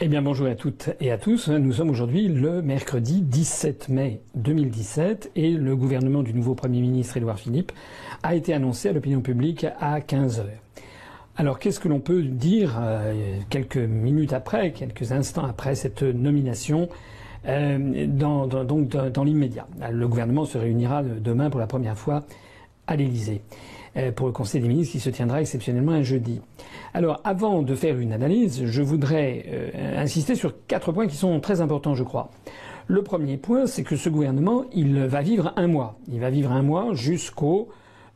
Eh bien bonjour à toutes et à tous. Nous sommes aujourd'hui le mercredi 17 mai 2017 et le gouvernement du nouveau Premier ministre Édouard Philippe a été annoncé à l'opinion publique à 15 heures. Alors qu'est-ce que l'on peut dire quelques minutes après, quelques instants après cette nomination dans l'immédiat? Le gouvernement se réunira demain pour la première fois à l'Élysée pour le Conseil des ministres qui se tiendra exceptionnellement un jeudi. Alors, avant de faire une analyse, je voudrais insister sur 4 points qui sont très importants, je crois. Le premier point, c'est que ce gouvernement, il va vivre un mois. Il va vivre un mois jusqu'au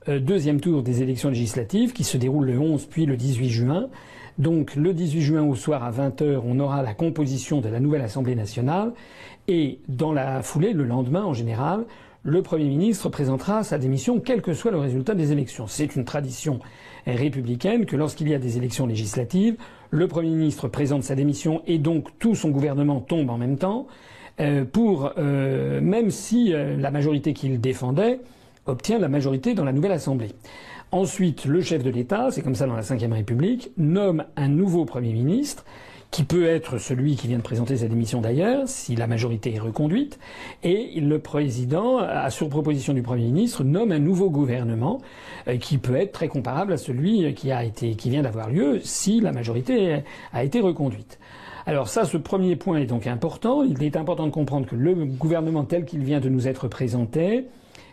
deuxième tour des élections législatives qui se déroulent le 11 puis le 18 juin. Donc, le 18 juin au soir à 20h, on aura la composition de la nouvelle Assemblée nationale. Et dans la foulée, le lendemain en général, le Premier ministre présentera sa démission quel que soit le résultat des élections. C'est une tradition républicaine que lorsqu'il y a des élections législatives, le Premier ministre présente sa démission et donc tout son gouvernement tombe en même temps, même si la majorité qu'il défendait obtient la majorité dans la nouvelle Assemblée. Ensuite, le chef de l'État, c'est comme ça dans la Ve République, nomme un nouveau Premier ministre, qui peut être celui qui vient de présenter sa démission d'ailleurs, si la majorité est reconduite, et le président, sur proposition du Premier ministre, nomme un nouveau gouvernement qui peut être très comparable à celui qui vient d'avoir lieu si la majorité a été reconduite. Alors ça, ce premier point est donc important. Il est important de comprendre que le gouvernement tel qu'il vient de nous être présenté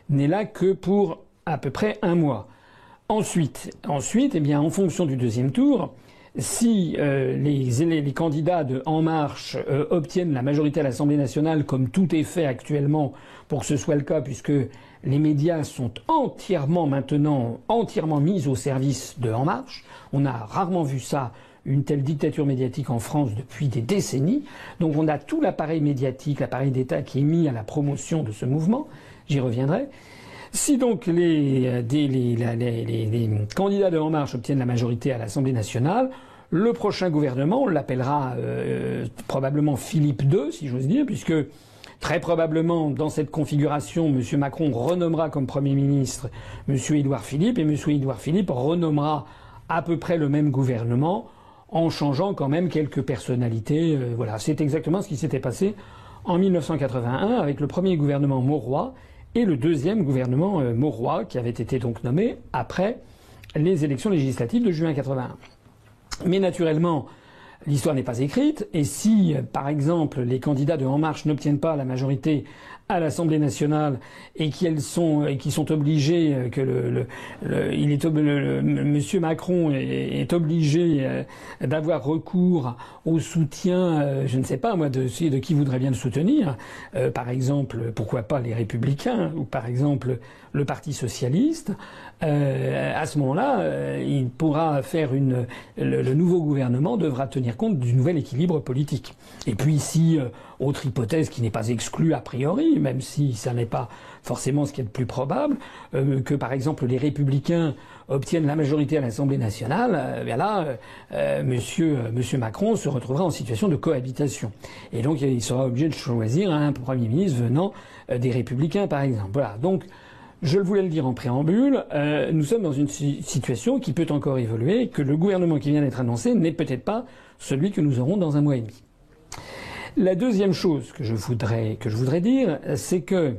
n'est là que pour à peu près un mois. Ensuite, eh bien, en fonction du deuxième tour, si les candidats de En Marche obtiennent la majorité à l'Assemblée nationale, comme tout est fait actuellement pour que ce soit le cas, puisque les médias sont entièrement mis au service de En Marche, on a rarement vu ça, une telle dictature médiatique en France depuis des décennies. Donc on a tout l'appareil médiatique, l'appareil d'État qui est mis à la promotion de ce mouvement. J'y reviendrai. Si donc les candidats de En Marche obtiennent la majorité à l'Assemblée nationale, le prochain gouvernement, on l'appellera probablement Philippe II, si j'ose dire, puisque très probablement dans cette configuration, M. Macron renommera comme Premier ministre M. Édouard Philippe, et M. Édouard Philippe renommera à peu près le même gouvernement en changeant quand même quelques personnalités. Voilà, c'est exactement ce qui s'était passé en 1981 avec le premier gouvernement Mauroy et le deuxième gouvernement Mauroy, qui avait été donc nommé après les élections législatives de juin 81. Mais naturellement, l'histoire n'est pas écrite, et si, par exemple, les candidats de En Marche n'obtiennent pas la majorité à l'Assemblée nationale et qui sont obligés Monsieur Macron est obligé d'avoir recours au soutien, je ne sais pas moi, de qui voudrait bien le soutenir, par exemple, pourquoi pas les Républicains ou par exemple le Parti socialiste, à ce moment-là, il pourra faire le nouveau gouvernement devra tenir compte du nouvel équilibre politique. Et puis si autre hypothèse qui n'est pas exclue a priori, même si ça n'est pas forcément ce qui est le plus probable, que par exemple les Républicains obtiennent la majorité à l'Assemblée nationale, Monsieur Macron se retrouvera en situation de cohabitation. Et donc il sera obligé de choisir un Premier ministre venant des Républicains, par exemple. Voilà. Donc je voulais le dire en préambule, nous sommes dans une situation qui peut encore évoluer, que le gouvernement qui vient d'être annoncé n'est peut-être pas celui que nous aurons dans un mois et demi. La deuxième chose que je voudrais dire, c'est que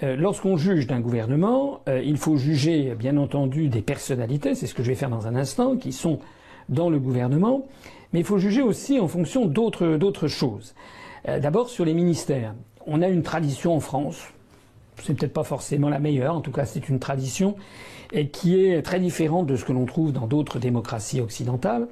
lorsqu'on juge d'un gouvernement, il faut juger bien entendu des personnalités, c'est ce que je vais faire dans un instant, qui sont dans le gouvernement, mais il faut juger aussi en fonction d'autres choses. D'abord sur les ministères. On a une tradition en France, c'est peut-être pas forcément la meilleure, en tout cas c'est une tradition, et qui est très différente de ce que l'on trouve dans d'autres démocraties occidentales.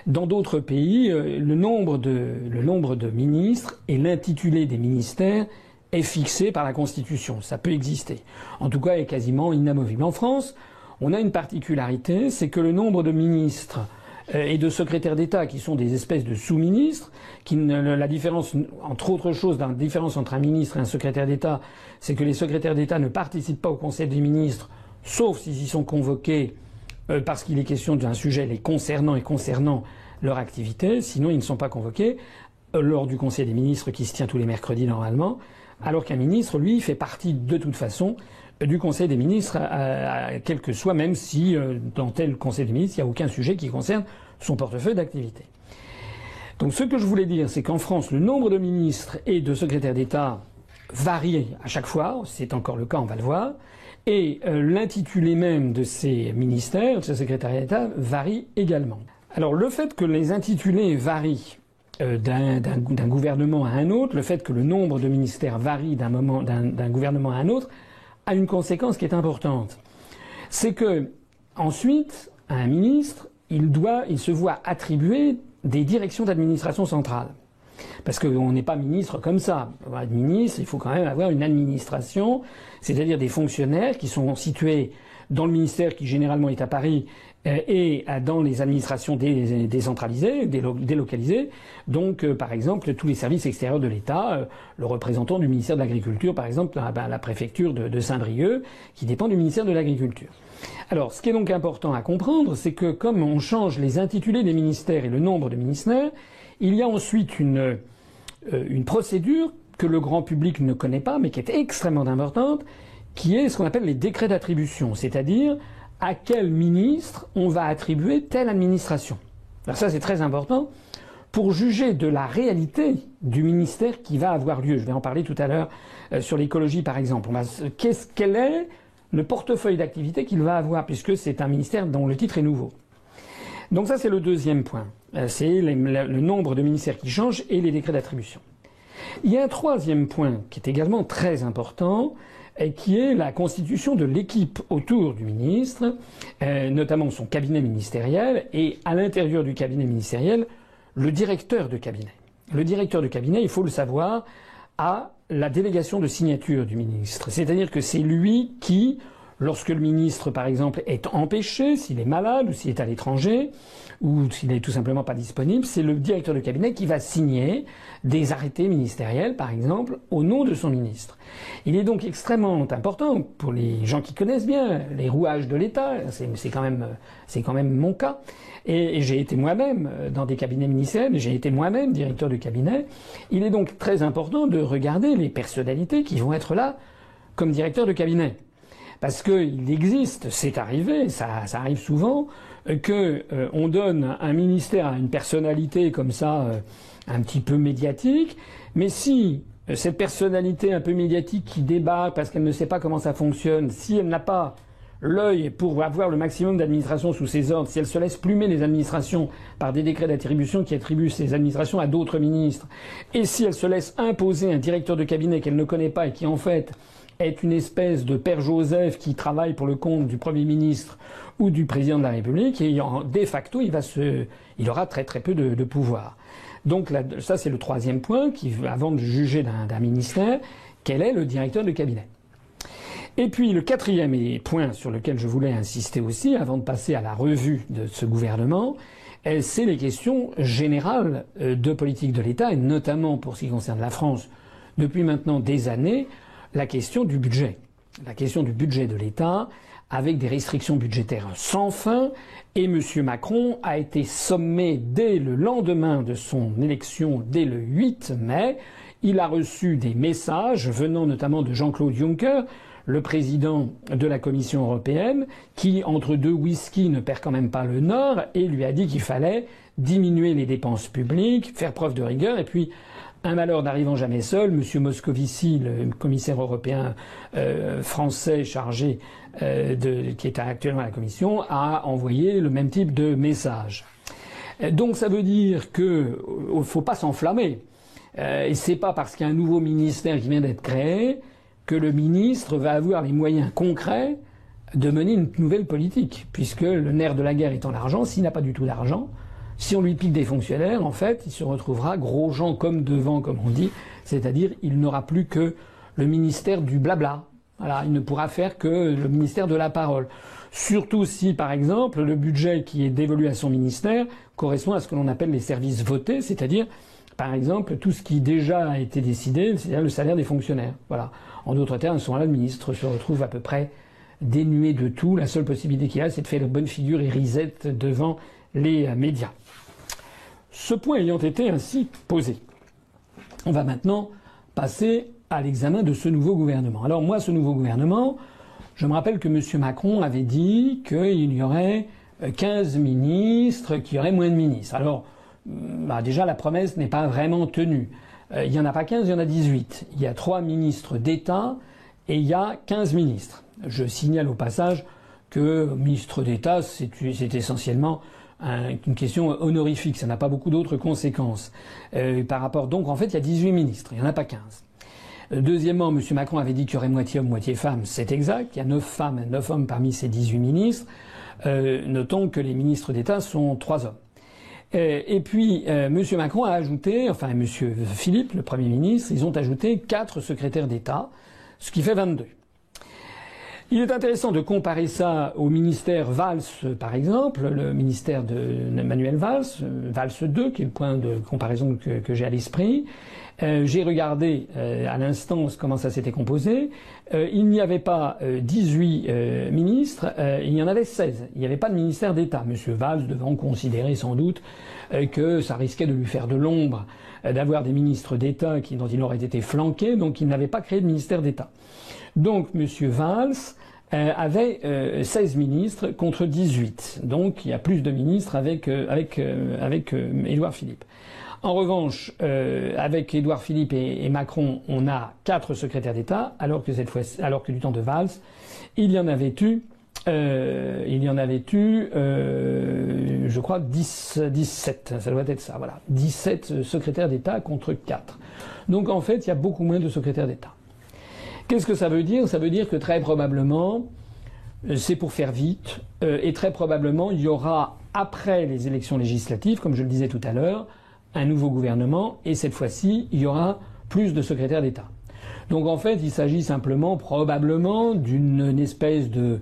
Dans d'autres pays, le nombre de ministres et l'intitulé des ministères est fixé par la Constitution. Ça peut exister. En tout cas, est quasiment inamovible. En France, on a une particularité, c'est que le nombre de ministres et de secrétaires d'État qui sont des espèces de sous-ministres, la différence, entre autres choses, la différence entre un ministre et un secrétaire d'État, c'est que les secrétaires d'État ne participent pas au Conseil des ministres, sauf s'ils y sont convoqués parce qu'il est question d'un sujet les concernant et concernant leur activité, sinon ils ne sont pas convoqués lors du Conseil des ministres qui se tient tous les mercredis normalement, alors qu'un ministre, lui, fait partie de toute façon du Conseil des ministres, quel que soit, même si dans tel Conseil des ministres, il n'y a aucun sujet qui concerne son portefeuille d'activité. Donc ce que je voulais dire, c'est qu'en France, le nombre de ministres et de secrétaires d'État varie à chaque fois. C'est encore le cas, on va le voir. Et l'intitulé même de ces ministères, de ces secrétaires d'État, varie également. Alors le fait que les intitulés varient d'un gouvernement à un autre, le fait que le nombre de ministères varie d'un gouvernement à un autre, a une conséquence qui est importante. C'est que ensuite, un ministre, il se voit attribuer des directions d'administration centrale. Parce qu'on n'est pas ministre comme ça. Pour être ministre, il faut quand même avoir une administration, c'est-à-dire des fonctionnaires qui sont situés dans le ministère qui généralement est à Paris et dans les administrations décentralisées, délocalisées. Donc, par exemple, tous les services extérieurs de l'État, le représentant du ministère de l'Agriculture, par exemple, la préfecture de Saint-Brieuc, qui dépend du ministère de l'Agriculture. Alors, ce qui est donc important à comprendre, c'est que comme on change les intitulés des ministères et le nombre de ministères, il y a ensuite une procédure que le grand public ne connaît pas, mais qui est extrêmement importante, qui est ce qu'on appelle les décrets d'attribution, c'est-à-dire à quel ministre on va attribuer telle administration. Alors ça, c'est très important pour juger de la réalité du ministère qui va avoir lieu. Je vais en parler tout à l'heure sur l'écologie, par exemple. Quel est le portefeuille d'activité qu'il va avoir, puisque c'est un ministère dont le titre est nouveau. Donc ça, c'est le deuxième point. C'est le nombre de ministères qui changent et les décrets d'attribution. Il y a un troisième point qui est également très important, et qui est la constitution de l'équipe autour du ministre, notamment son cabinet ministériel, et à l'intérieur du cabinet ministériel, le directeur de cabinet. Le directeur de cabinet, il faut le savoir, a la délégation de signature du ministre. C'est-à-dire que c'est lui qui, lorsque le ministre, par exemple, est empêché, s'il est malade ou s'il est à l'étranger, ou s'il n'est tout simplement pas disponible, c'est le directeur de cabinet qui va signer des arrêtés ministériels, par exemple, au nom de son ministre. Il est donc extrêmement important pour les gens qui connaissent bien les rouages de l'État, c'est quand même mon cas, et j'ai été moi-même dans des cabinets ministériels, j'ai été moi-même directeur de cabinet. Il est donc très important de regarder les personnalités qui vont être là comme directeur de cabinet. Parce qu'il existe, c'est arrivé, ça arrive souvent, que on donne un ministère à une personnalité comme ça, un petit peu médiatique, mais si cette personnalité un peu médiatique qui débat parce qu'elle ne sait pas comment ça fonctionne, si elle n'a pas l'œil pour avoir le maximum d'administrations sous ses ordres, si elle se laisse plumer les administrations par des décrets d'attribution qui attribuent ces administrations à d'autres ministres, et si elle se laisse imposer un directeur de cabinet qu'elle ne connaît pas et qui en fait est une espèce de père Joseph qui travaille pour le compte du Premier ministre ou du Président de la République, et de facto, il aura très très peu de pouvoir. Donc là, ça c'est le troisième point, avant de juger d'un ministère, quel est le directeur de cabinet. Et puis le quatrième point sur lequel je voulais insister aussi, avant de passer à la revue de ce gouvernement, c'est les questions générales de politique de l'État, et notamment pour ce qui concerne la France, depuis maintenant des années, la question du budget. La question du budget de l'État, avec des restrictions budgétaires sans fin, et M. Macron a été sommé dès le lendemain de son élection, dès le 8 mai. Il a reçu des messages venant notamment de Jean-Claude Juncker, le président de la Commission européenne, qui, entre deux whisky, ne perd quand même pas le nord, et lui a dit qu'il fallait diminuer les dépenses publiques, faire preuve de rigueur, et puis un malheur n'arrivant jamais seul, M. Moscovici, le commissaire européen français chargé qui est actuellement à la Commission, a envoyé le même type de message. Donc ça veut dire que faut pas s'enflammer. Et c'est pas parce qu'il y a un nouveau ministère qui vient d'être créé que le ministre va avoir les moyens concrets de mener une nouvelle politique, puisque le nerf de la guerre étant l'argent, s'il n'a pas du tout d'argent, si on lui pique des fonctionnaires, en fait, il se retrouvera gros gens comme devant, comme on dit, c'est-à-dire il n'aura plus que le ministère du blabla. Voilà, il ne pourra faire que le ministère de la parole. Surtout si, par exemple, le budget qui est dévolu à son ministère correspond à ce que l'on appelle les services votés, c'est-à-dire, par exemple, tout ce qui déjà a été décidé, c'est-à-dire le salaire des fonctionnaires. Voilà. En d'autres termes, à ce moment-là, le ministre se retrouve à peu près dénué de tout. La seule possibilité qu'il a, c'est de faire de bonne figure et risette devant les médias. Ce point ayant été ainsi posé, on va maintenant passer à l'examen de ce nouveau gouvernement. Alors moi, ce nouveau gouvernement, je me rappelle que M. Macron avait dit qu'il y aurait 15 ministres, qu'il y aurait moins de ministres. Alors, déjà la promesse n'est pas vraiment tenue. Il n'y en a pas 15, il y en a 18. Il y a 3 ministres d'État et il y a 15 ministres. Je signale au passage que ministre d'État, c'est essentiellement une question honorifique. Ça n'a pas beaucoup d'autres conséquences. Par rapport, donc, en fait, il y a 18 ministres. Il n'y en a pas 15. Deuxièmement, M. Macron avait dit qu'il y aurait moitié homme, moitié femme. C'est exact. Il y a 9 femmes et 9 hommes parmi ces 18 ministres. Notons que les ministres d'État sont 3 hommes. Et puis, M. Macron a ajouté, enfin, M. Philippe, le Premier ministre, ils ont ajouté 4 secrétaires d'État, ce qui fait 22. Il est intéressant de comparer ça au ministère Valls, par exemple, le ministère de Manuel Valls, Valls 2, qui est le point de comparaison que j'ai à l'esprit. J'ai regardé à l'instant comment ça s'était composé. Il n'y avait pas 18 ministres, il y en avait 16. Il n'y avait pas de ministère d'État. Monsieur Valls devant considérer sans doute que ça risquait de lui faire de l'ombre d'avoir des ministres d'État dont il aurait été flanqué, donc il n'avait pas créé de ministère d'État. Donc Monsieur Valls avait 16 ministres contre 18. Donc il y a plus de ministres avec Édouard Philippe. En revanche, avec Édouard Philippe et Macron, on a 4 secrétaires d'État, alors que du temps de Valls, il y en avait eu, je crois, 17. Ça doit être ça, voilà. 17 secrétaires d'État contre 4. Donc en fait, il y a beaucoup moins de secrétaires d'État. Qu'est-ce que ça veut dire? Ça veut dire que très probablement, c'est pour faire vite, et très probablement, il y aura, après les élections législatives, comme je le disais tout à l'heure, un nouveau gouvernement, et cette fois-ci, il y aura plus de secrétaires d'État. Donc en fait, il s'agit simplement, probablement, d'une espèce de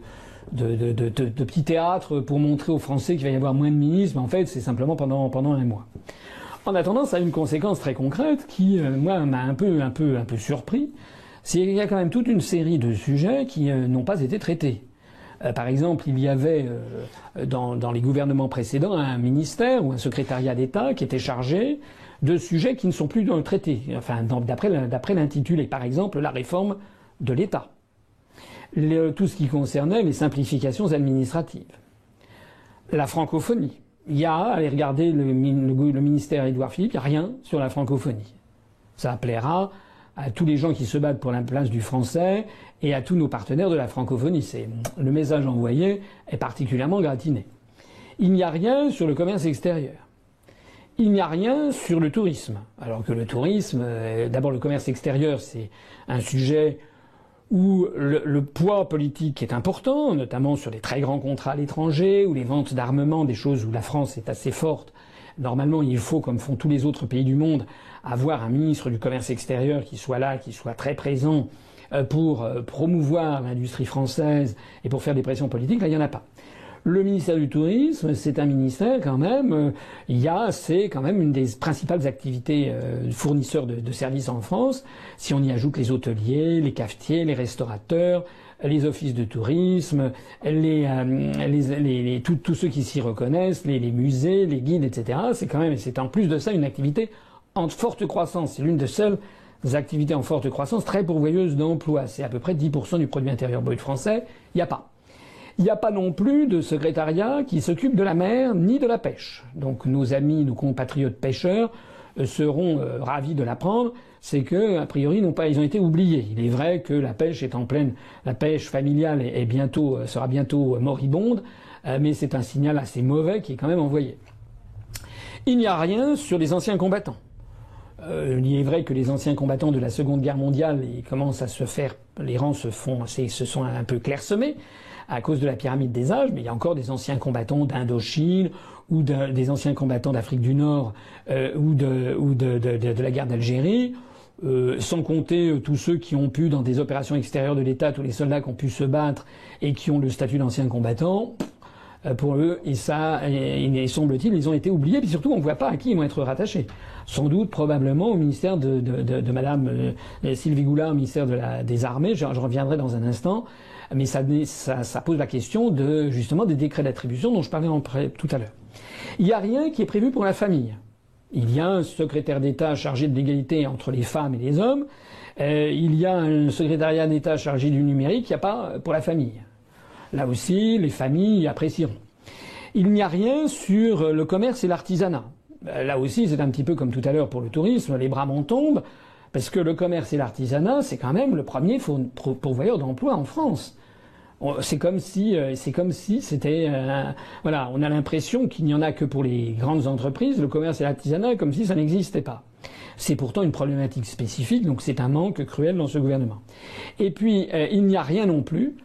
petit théâtre pour montrer aux Français qu'il va y avoir moins de ministres, mais en fait, c'est simplement pendant un mois. En attendant, ça a une conséquence très concrète qui, moi, m'a un peu surpris. C'est qu'il y a quand même toute une série de sujets qui n'ont pas été traités. Par exemple, il y avait dans les gouvernements précédents un ministère ou un secrétariat d'État qui était chargé de sujets qui ne sont plus dans le traité, enfin d'après l'intitulé. Par exemple, la réforme de l'État, tout ce qui concernait les simplifications administratives, la francophonie. Il y a, allez regarder le ministère Édouard Philippe, il n'y a rien sur la francophonie. Ça plaira à tous les gens qui se battent pour la place du français et à tous nos partenaires de la francophonie. Le message envoyé est particulièrement gratiné. Il n'y a rien sur le commerce extérieur. Il n'y a rien sur le tourisme. Alors que le tourisme, d'abord le commerce extérieur, c'est un sujet où le poids politique est important, notamment sur les très grands contrats à l'étranger, ou les ventes d'armement, des choses où la France est assez forte. Normalement, il faut, comme font tous les autres pays du monde, avoir un ministre du commerce extérieur qui soit là, qui soit très présent pour promouvoir l'industrie française et pour faire des pressions politiques. Là, il n'y en a pas. Le ministère du Tourisme, c'est un ministère quand même, c'est quand même une des principales activités fournisseurs de services en France. Si on y ajoute les hôteliers, les cafetiers, les restaurateurs, les offices de tourisme, tous ceux qui s'y reconnaissent, les musées, les guides, etc. C'est en plus de ça une activité en forte croissance. C'est l'une des seules activités en forte croissance, très pourvoyeuse d'emplois. C'est à peu près 10% du produit intérieur brut français. Il n'y a pas. Il n'y a pas non plus de secrétariat qui s'occupe de la mer ni de la pêche. Donc nos amis, nos compatriotes pêcheurs seront ravis de l'apprendre. C'est que, a priori, ils ont été oubliés. Il est vrai que la pêche est en pleine, la pêche familiale sera bientôt moribonde, mais c'est un signal assez mauvais qui est quand même envoyé. Il n'y a rien sur les anciens combattants. Il est vrai que les anciens combattants de la Seconde Guerre mondiale, ils commencent à se faire, les rangs se sont un peu clairsemés à cause de la pyramide des âges, mais il y a encore des anciens combattants d'Indochine ou des anciens combattants d'Afrique du Nord ou de la guerre d'Algérie, sans compter tous ceux qui ont pu, dans des opérations extérieures de l'État, tous les soldats qui ont pu se battre et qui ont le statut d'anciens combattants. Pour eux, et semble-t-il, ils ont été oubliés, puis surtout on ne voit pas à qui ils vont être rattachés. Sans doute, probablement, au ministère de Madame Sylvie Goulard, au ministère des Armées, je reviendrai dans un instant, mais ça pose la question justement des décrets d'attribution dont je parlais tout à l'heure. Il n'y a rien qui est prévu pour la famille. Il y a un secrétaire d'État chargé de l'égalité entre les femmes et les hommes. Il y a un secrétariat d'État chargé du numérique, il n'y a pas pour la famille. Là aussi, les familles apprécieront. Il n'y a rien sur le commerce et l'artisanat. Là aussi, c'est un petit peu comme tout à l'heure pour le tourisme, les bras m'en tombent, parce que le commerce et l'artisanat, c'est quand même le premier pourvoyeur d'emploi en France. C'est comme si c'était voilà, on a l'impression qu'il n'y en a que pour les grandes entreprises, le commerce et l'artisanat, comme si ça n'existait pas. C'est pourtant une problématique spécifique, donc c'est un manque cruel dans ce gouvernement. Et puis il n'y a rien non plus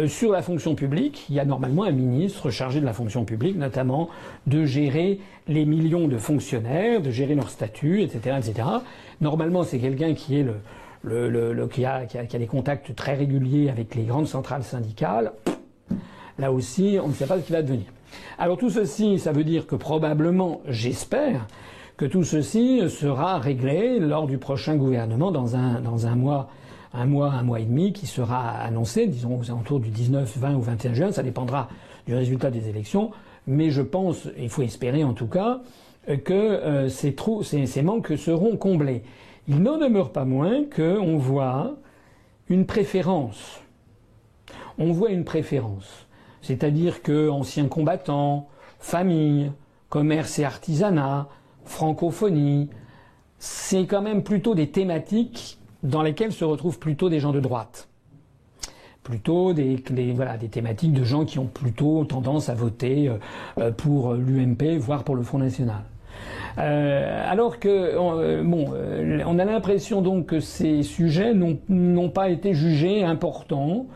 sur la fonction publique. Il y a normalement un ministre chargé de la fonction publique, notamment de gérer les millions de fonctionnaires, de gérer leur statut, etc., etc. Normalement, c'est quelqu'un qui est qui a des contacts très réguliers avec les grandes centrales syndicales. Là aussi, on ne sait pas ce qu'il va devenir. Alors tout ceci, ça veut dire que probablement, j'espère, que tout ceci sera réglé lors du prochain gouvernement dans un mois et demi, qui sera annoncé, disons aux alentours du 19, 20 ou 21 juin. Ça dépendra du résultat des élections. Mais je pense, il faut espérer en tout cas, que ces manques seront comblés. Il n'en demeure pas moins qu'on voit une préférence. On voit une préférence. C'est-à-dire que anciens combattants, famille, commerce et artisanat, francophonie, c'est quand même plutôt des thématiques dans lesquelles se retrouvent plutôt des gens de droite. Plutôt des thématiques de gens qui ont plutôt tendance à voter pour l'UMP, voire pour le Front National. Alors que on a l'impression donc que ces sujets n'ont pas été jugés importants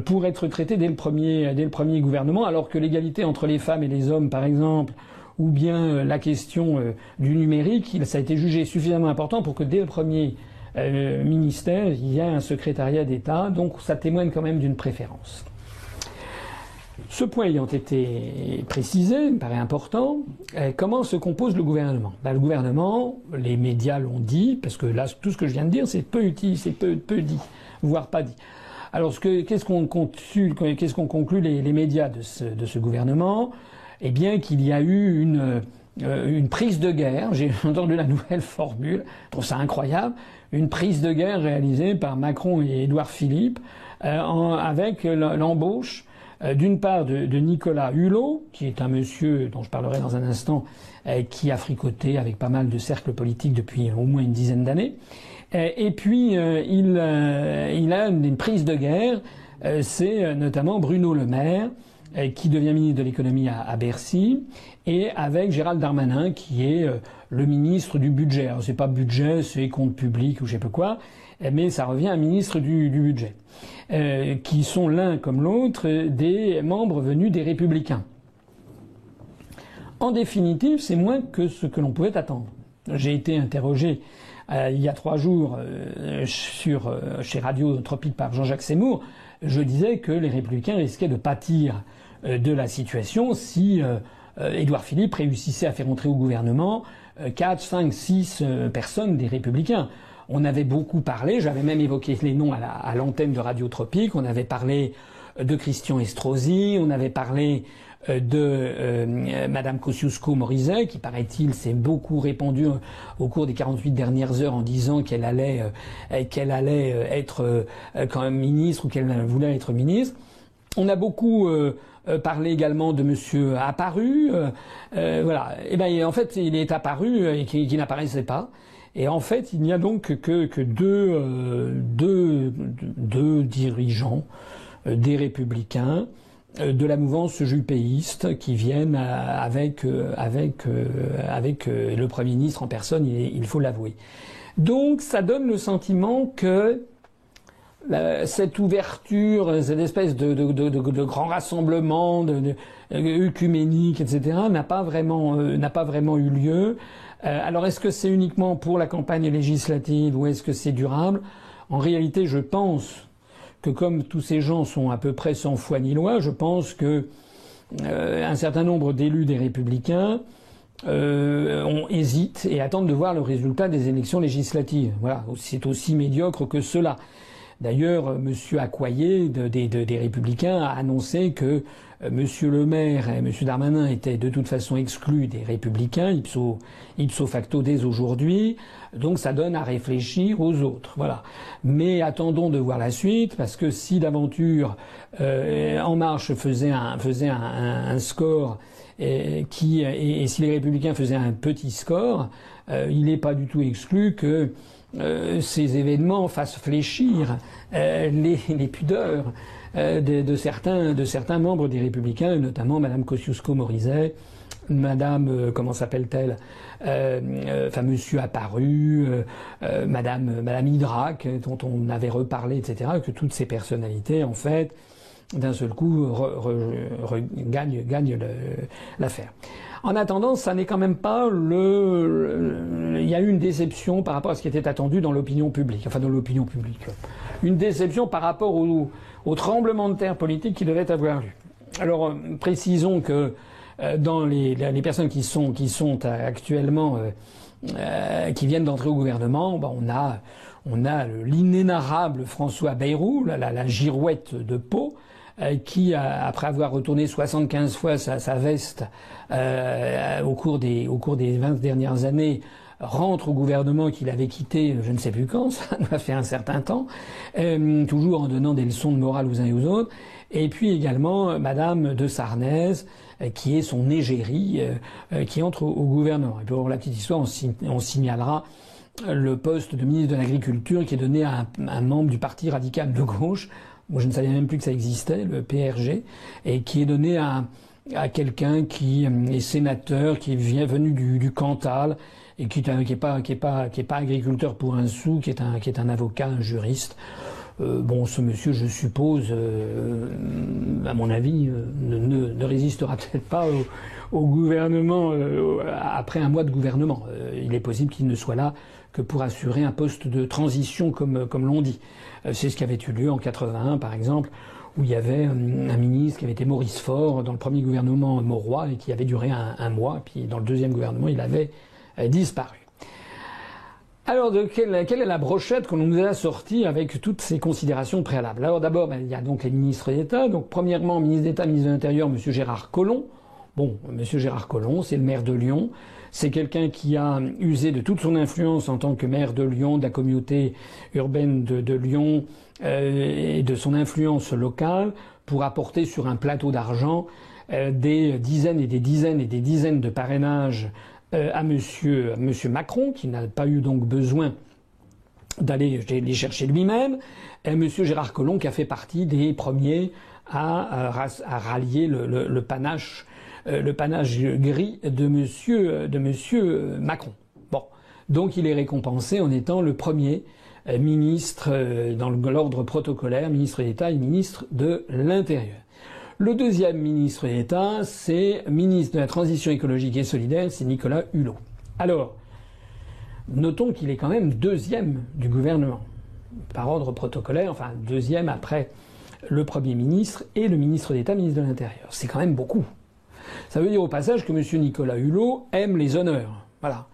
pour être traités dès le premier gouvernement, alors que l'égalité entre les femmes et les hommes, par exemple, ou bien la question du numérique, ça a été jugé suffisamment important pour que dès le premier ministère, il y a un secrétariat d'État, donc ça témoigne quand même d'une préférence. Ce point ayant été précisé, il me paraît important, comment se compose le gouvernement ? Le gouvernement, les médias l'ont dit, parce que là, tout ce que je viens de dire, c'est peu utile, c'est peu dit, voire pas dit. Alors, qu'est-ce qu'on conclut les médias de ce gouvernement ? Eh bien, qu'il y a eu une prise de guerre. J'ai entendu la nouvelle formule, je trouve ça incroyable, une prise de guerre réalisée par Macron et Édouard Philippe, avec l'embauche d'une part de Nicolas Hulot, qui est un monsieur dont je parlerai dans un instant, qui a fricoté avec pas mal de cercles politiques depuis au moins une dizaine d'années. Et puis il a une prise de guerre, c'est notamment Bruno Le Maire, qui devient ministre de l'économie à Bercy, et avec Gérald Darmanin, qui est le ministre du budget. Alors c'est pas budget, c'est compte public ou je sais pas quoi, mais ça revient à ministre du budget, qui sont l'un comme l'autre des membres venus des Républicains. En définitive, c'est moins que ce que l'on pouvait attendre. J'ai été interrogé il y a 3 jours chez Radio Tropique par Jean-Jacques Seymour. Je disais que les Républicains risquaient de pâtir de la situation si Édouard Philippe réussissait à faire entrer au gouvernement 4, 5, 6 personnes des Républicains. On avait beaucoup parlé, j'avais même évoqué les noms à l'antenne de Radio Tropique, on avait parlé de Christian Estrosi, on avait parlé de Madame Kosciusko-Morizet, qui paraît-il s'est beaucoup répandue au cours des 48 dernières heures en disant qu'elle allait être quand même ministre ou qu'elle voulait être ministre. On a beaucoup parlé également de Monsieur Apparu, voilà. Et ben en fait il est apparu et qui n'apparaissait pas. Et en fait il n'y a donc que deux dirigeants des Républicains de la mouvance jupéiste qui viennent avec le Premier ministre en personne, il faut l'avouer. Donc ça donne le sentiment que cette ouverture, cette espèce de grand rassemblement œcuménique, etc., n'a pas vraiment eu lieu. Alors est-ce que c'est uniquement pour la campagne législative ou est-ce que c'est durable ? En réalité, je pense que comme tous ces gens sont à peu près sans foi ni loi, je pense que un certain nombre d'élus des Républicains hésitent et attendent de voir le résultat des élections législatives. Voilà, c'est aussi médiocre que cela. D'ailleurs, M. Accoyer des Républicains a annoncé que M. Le Maire et M. Darmanin étaient de toute façon exclus des Républicains, ipso facto dès aujourd'hui. Donc ça donne à réfléchir aux autres. Voilà. Mais attendons de voir la suite, parce que si d'aventure En Marche faisait un score et si les Républicains faisaient un petit score, il n'est pas du tout exclu que ces événements fassent fléchir les pudeurs de certains membres des Républicains, notamment Madame Kosciusko-Morizet, Madame comment s'appelle-t-elle, Monsieur Apparu, Madame Hydrac, dont on avait reparlé, etc. Que toutes ces personnalités, en fait, d'un seul coup, gagnent l'affaire. En attendant, ça n'est quand même pas il y a eu une déception par rapport à ce qui était attendu dans l'opinion publique. Enfin, dans l'opinion publique. Une déception par rapport au tremblement de terre politique qui devait avoir lieu. Alors, précisons que dans les personnes qui sont actuellement qui viennent d'entrer au gouvernement, on a l'inénarrable François Bayrou, la girouette de Pau, qui, après avoir retourné 75 fois sa veste au cours des 20 dernières années, rentre au gouvernement qu'il avait quitté je ne sais plus quand, ça a fait un certain temps, toujours en donnant des leçons de morale aux uns et aux autres. Et puis également Madame de Sarnez, qui est son égérie, qui entre au gouvernement. Et pour la petite histoire, on signalera le poste de ministre de l'Agriculture qui est donné à un membre du Parti radical de gauche. Moi, je ne savais même plus que ça existait, le PRG, et qui est donné à quelqu'un qui est sénateur, qui est venu du Cantal, et qui est pas agriculteur pour un sou, qui est un avocat, un juriste. Ce monsieur, je suppose, à mon avis, ne résistera peut-être pas au gouvernement après un mois de gouvernement. Il est possible qu'il ne soit là que pour assurer un poste de transition, comme l'on dit. C'est ce qui avait eu lieu en 81, par exemple, où il y avait un ministre qui avait été Maurice Faure dans le premier gouvernement Mauroy et qui avait duré un mois. Et puis dans le deuxième gouvernement, il avait disparu. Alors, quelle est la brochette qu'on nous a sortie avec toutes ces considérations préalables? Alors d'abord, il y a donc les ministres d'État. Donc premièrement, ministre d'État, ministre de l'Intérieur, M. Gérard Collomb. Bon, M. Gérard Collomb, c'est le maire de Lyon. C'est quelqu'un qui a usé de toute son influence en tant que maire de Lyon, de la communauté urbaine de Lyon et de son influence locale pour apporter sur un plateau d'argent des dizaines et des dizaines et des dizaines de parrainages à monsieur Macron, qui n'a pas eu donc besoin d'aller les chercher lui-même, et monsieur Gérard Collomb, qui a fait partie des premiers à rallier le panache gris de monsieur Macron. Bon. Donc il est récompensé en étant le premier ministre dans l'ordre protocolaire, ministre d'État et ministre de l'Intérieur. Le deuxième ministre d'État, c'est ministre de la Transition écologique et solidaire, c'est Nicolas Hulot. Alors, notons qu'il est quand même deuxième du gouvernement, par ordre protocolaire, enfin deuxième après le Premier ministre et le ministre d'État, ministre de l'Intérieur. C'est quand même beaucoup. Ça veut dire au passage que M. Nicolas Hulot aime les honneurs. Voilà.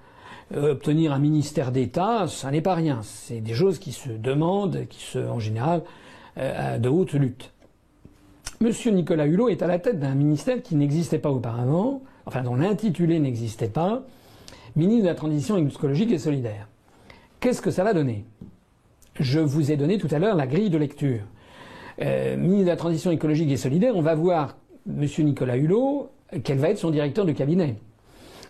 Obtenir un ministère d'État, ça n'est pas rien. C'est des choses qui se demandent, en général, de haute lutte. Monsieur Nicolas Hulot est à la tête d'un ministère qui n'existait pas auparavant, enfin dont l'intitulé n'existait pas, ministre de la Transition écologique et solidaire. Qu'est-ce que ça va donner? Je vous ai donné tout à l'heure la grille de lecture. Ministre de la Transition écologique et solidaire, on va voir monsieur Nicolas Hulot, quel va être son directeur de cabinet.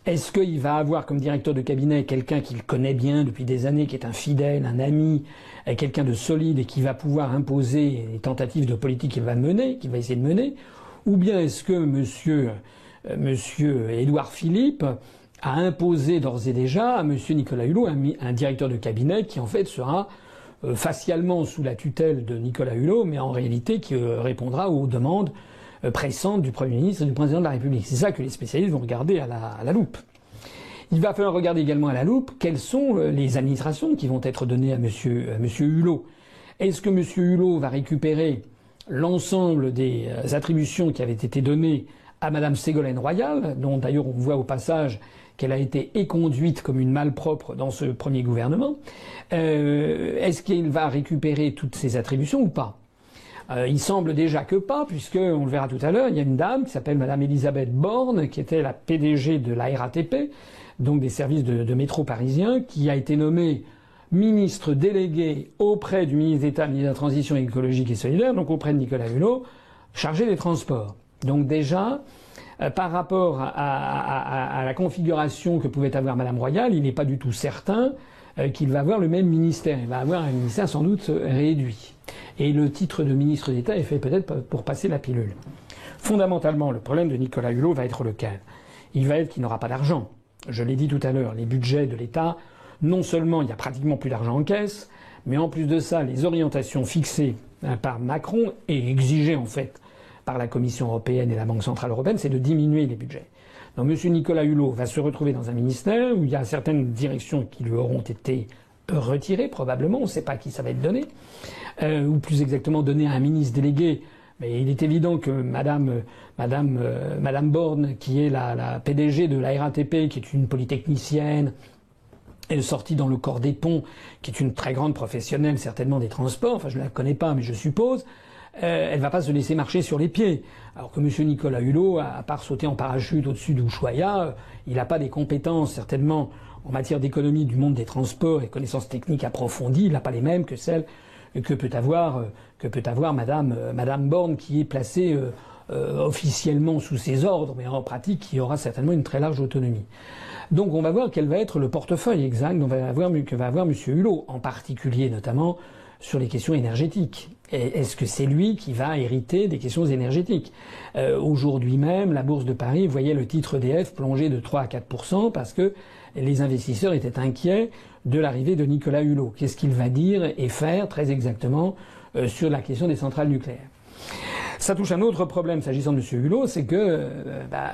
Est-ce qu'il va avoir comme directeur de cabinet quelqu'un qu'il connaît bien depuis des années, qui est un fidèle, un ami, quelqu'un de solide et qui va pouvoir imposer les tentatives de politique qu'il va essayer de mener? Ou bien est-ce que monsieur Édouard Philippe a imposé d'ores et déjà à monsieur Nicolas Hulot un directeur de cabinet qui en fait sera facialement sous la tutelle de Nicolas Hulot, mais en réalité qui répondra aux demandes pressantes du Premier ministre et du Président de la République. C'est ça que les spécialistes vont regarder à la loupe. Il va falloir regarder également à la loupe quelles sont les administrations qui vont être données à monsieur Hulot. Est-ce que monsieur Hulot va récupérer l'ensemble des attributions qui avaient été données à madame Ségolène Royal, dont d'ailleurs on voit au passage qu'elle a été éconduite comme une malpropre dans ce premier gouvernement? Est-ce qu'il va récupérer toutes ces attributions ou pas? Il semble déjà que pas, puisque, on le verra tout à l'heure, il y a une dame qui s'appelle madame Elisabeth Borne, qui était la PDG de la RATP, donc des services de métro parisiens, qui a été nommée ministre déléguée auprès du ministre d'État, ministre de la Transition écologique et solidaire, donc auprès de Nicolas Hulot, chargé des transports. Donc déjà, par rapport à la configuration que pouvait avoir Madame Royal, il n'est pas du tout certain qu'il va avoir le même ministère. Il va avoir un ministère sans doute réduit. Et le titre de ministre d'État est fait peut-être pour passer la pilule. Fondamentalement, le problème de Nicolas Hulot va être lequel? Il va être qu'il n'aura pas d'argent. Je l'ai dit tout à l'heure, les budgets de l'État, non seulement il y a pratiquement plus d'argent en caisse, mais en plus de ça, les orientations fixées par Macron et exigées en fait par la Commission européenne et la Banque centrale européenne, c'est de diminuer les budgets. Donc M. Nicolas Hulot va se retrouver dans un ministère où il y a certaines directions qui lui auront été retirées, probablement, on ne sait pas à qui ça va être donné, ou plus exactement donné à un ministre délégué. Mais il est évident que Madame Borne, qui est la PDG de la RATP, qui est une polytechnicienne, elle est sortie dans le corps des ponts, qui est une très grande professionnelle certainement des transports, enfin je ne la connais pas mais je suppose, elle va pas se laisser marcher sur les pieds. Alors que M. Nicolas Hulot, à part sauter en parachute au-dessus d'Ushuaïa, il n'a pas des compétences certainement en matière d'économie du monde des transports et connaissances techniques approfondies, il n'a pas les mêmes que celles que peut avoir Madame Borne, qui est placée officiellement sous ses ordres, mais en pratique qui aura certainement une très large autonomie. Donc on va voir quel va être le portefeuille exact que va avoir M. Hulot, en particulier notamment sur les questions énergétiques. Et est-ce que c'est lui qui va hériter des questions énergétiques? Aujourd'hui même, la Bourse de Paris voyait le titre EDF plonger de 3 à 4% parce que les investisseurs étaient inquiets de l'arrivée de Nicolas Hulot. Qu'est-ce qu'il va dire et faire très exactement sur la question des centrales nucléaires? Ça touche un autre problème s'agissant de M. Hulot, c'est que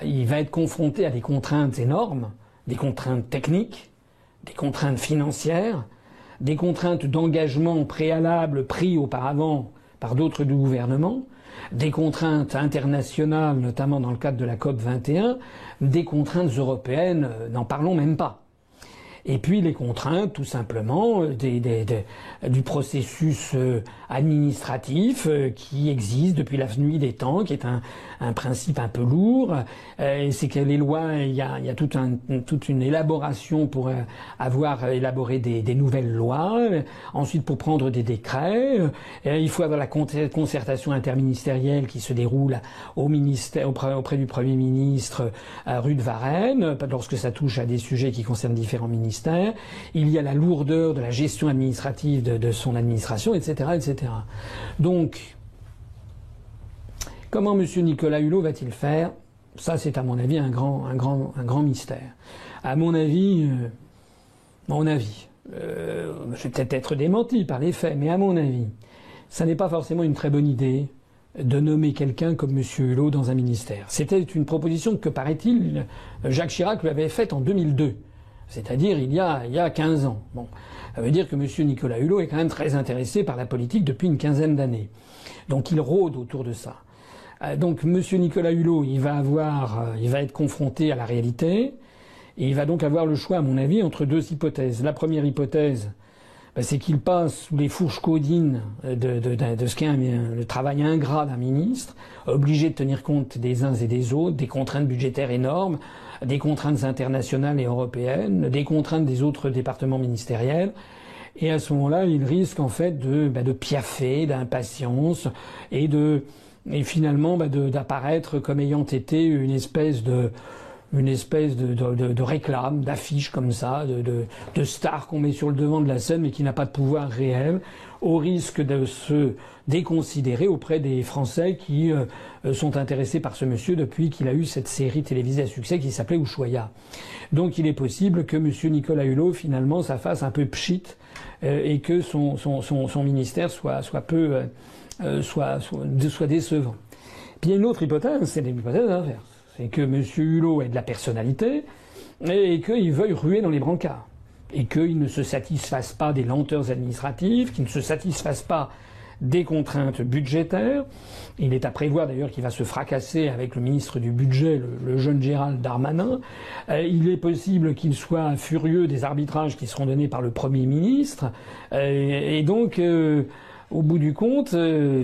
il va être confronté à des contraintes énormes, des contraintes techniques, des contraintes financières, des contraintes d'engagement préalables pris auparavant par d'autres du gouvernement, des contraintes internationales, notamment dans le cadre de la COP 21, des contraintes européennes, n'en parlons même pas. Et puis les contraintes, tout simplement, du processus administratif qui existe depuis la nuit des temps, qui est un principe un peu lourd. C'est que les lois, il y a toute une élaboration pour avoir élaboré des nouvelles lois. Ensuite, pour prendre des décrets, il faut avoir la concertation interministérielle qui se déroule au ministère, auprès du Premier ministre, rue de Varennes, lorsque ça touche à des sujets qui concernent différents ministères. Il y a la lourdeur de la gestion administrative de son administration, etc., etc. Donc, comment M. Nicolas Hulot va-t-il faire? Ça, c'est à mon avis un grand mystère. À mon avis, je vais peut-être être démenti par les faits, mais à mon avis, ça n'est pas forcément une très bonne idée de nommer quelqu'un comme M. Hulot dans un ministère. C'était une proposition que, paraît-il, Jacques Chirac lui avait faite en 2002. C'est-à-dire il y a 15 ans. Bon, ça veut dire que M. Nicolas Hulot est quand même très intéressé par la politique depuis une quinzaine d'années. Donc il rôde autour de ça. Donc M. Nicolas Hulot, il va être confronté à la réalité, et il va donc avoir le choix, à mon avis, entre deux hypothèses. La première hypothèse, c'est qu'il passe sous les fourches caudines de ce qu'est le travail ingrat d'un ministre, obligé de tenir compte des uns et des autres, des contraintes budgétaires énormes, des contraintes internationales et européennes, des contraintes des autres départements ministériels. Et à ce moment-là, il risque en fait de piaffer, d'impatience et finalement d'apparaître comme ayant été une espèce de réclame, d'affiche comme ça, de star qu'on met sur le devant de la scène mais qui n'a pas de pouvoir réel, au risque de se déconsidérer auprès des Français qui sont intéressés par ce monsieur depuis qu'il a eu cette série télévisée à succès qui s'appelait Ushuaïa. Donc il est possible que M. Nicolas Hulot, finalement, ça fasse un peu pchit et que son ministère soit décevant. Puis il y a une autre hypothèse, c'est l'hypothèse inverse. C'est que M. Hulot ait de la personnalité et qu'il veuille ruer dans les brancards. Et qu'il ne se satisfasse pas des lenteurs administratives, qu'il ne se satisfasse pas des contraintes budgétaires. Il est à prévoir d'ailleurs qu'il va se fracasser avec le ministre du Budget, le jeune Gérald Darmanin. Il est possible qu'il soit furieux des arbitrages qui seront donnés par le Premier ministre. Et donc, au bout du compte,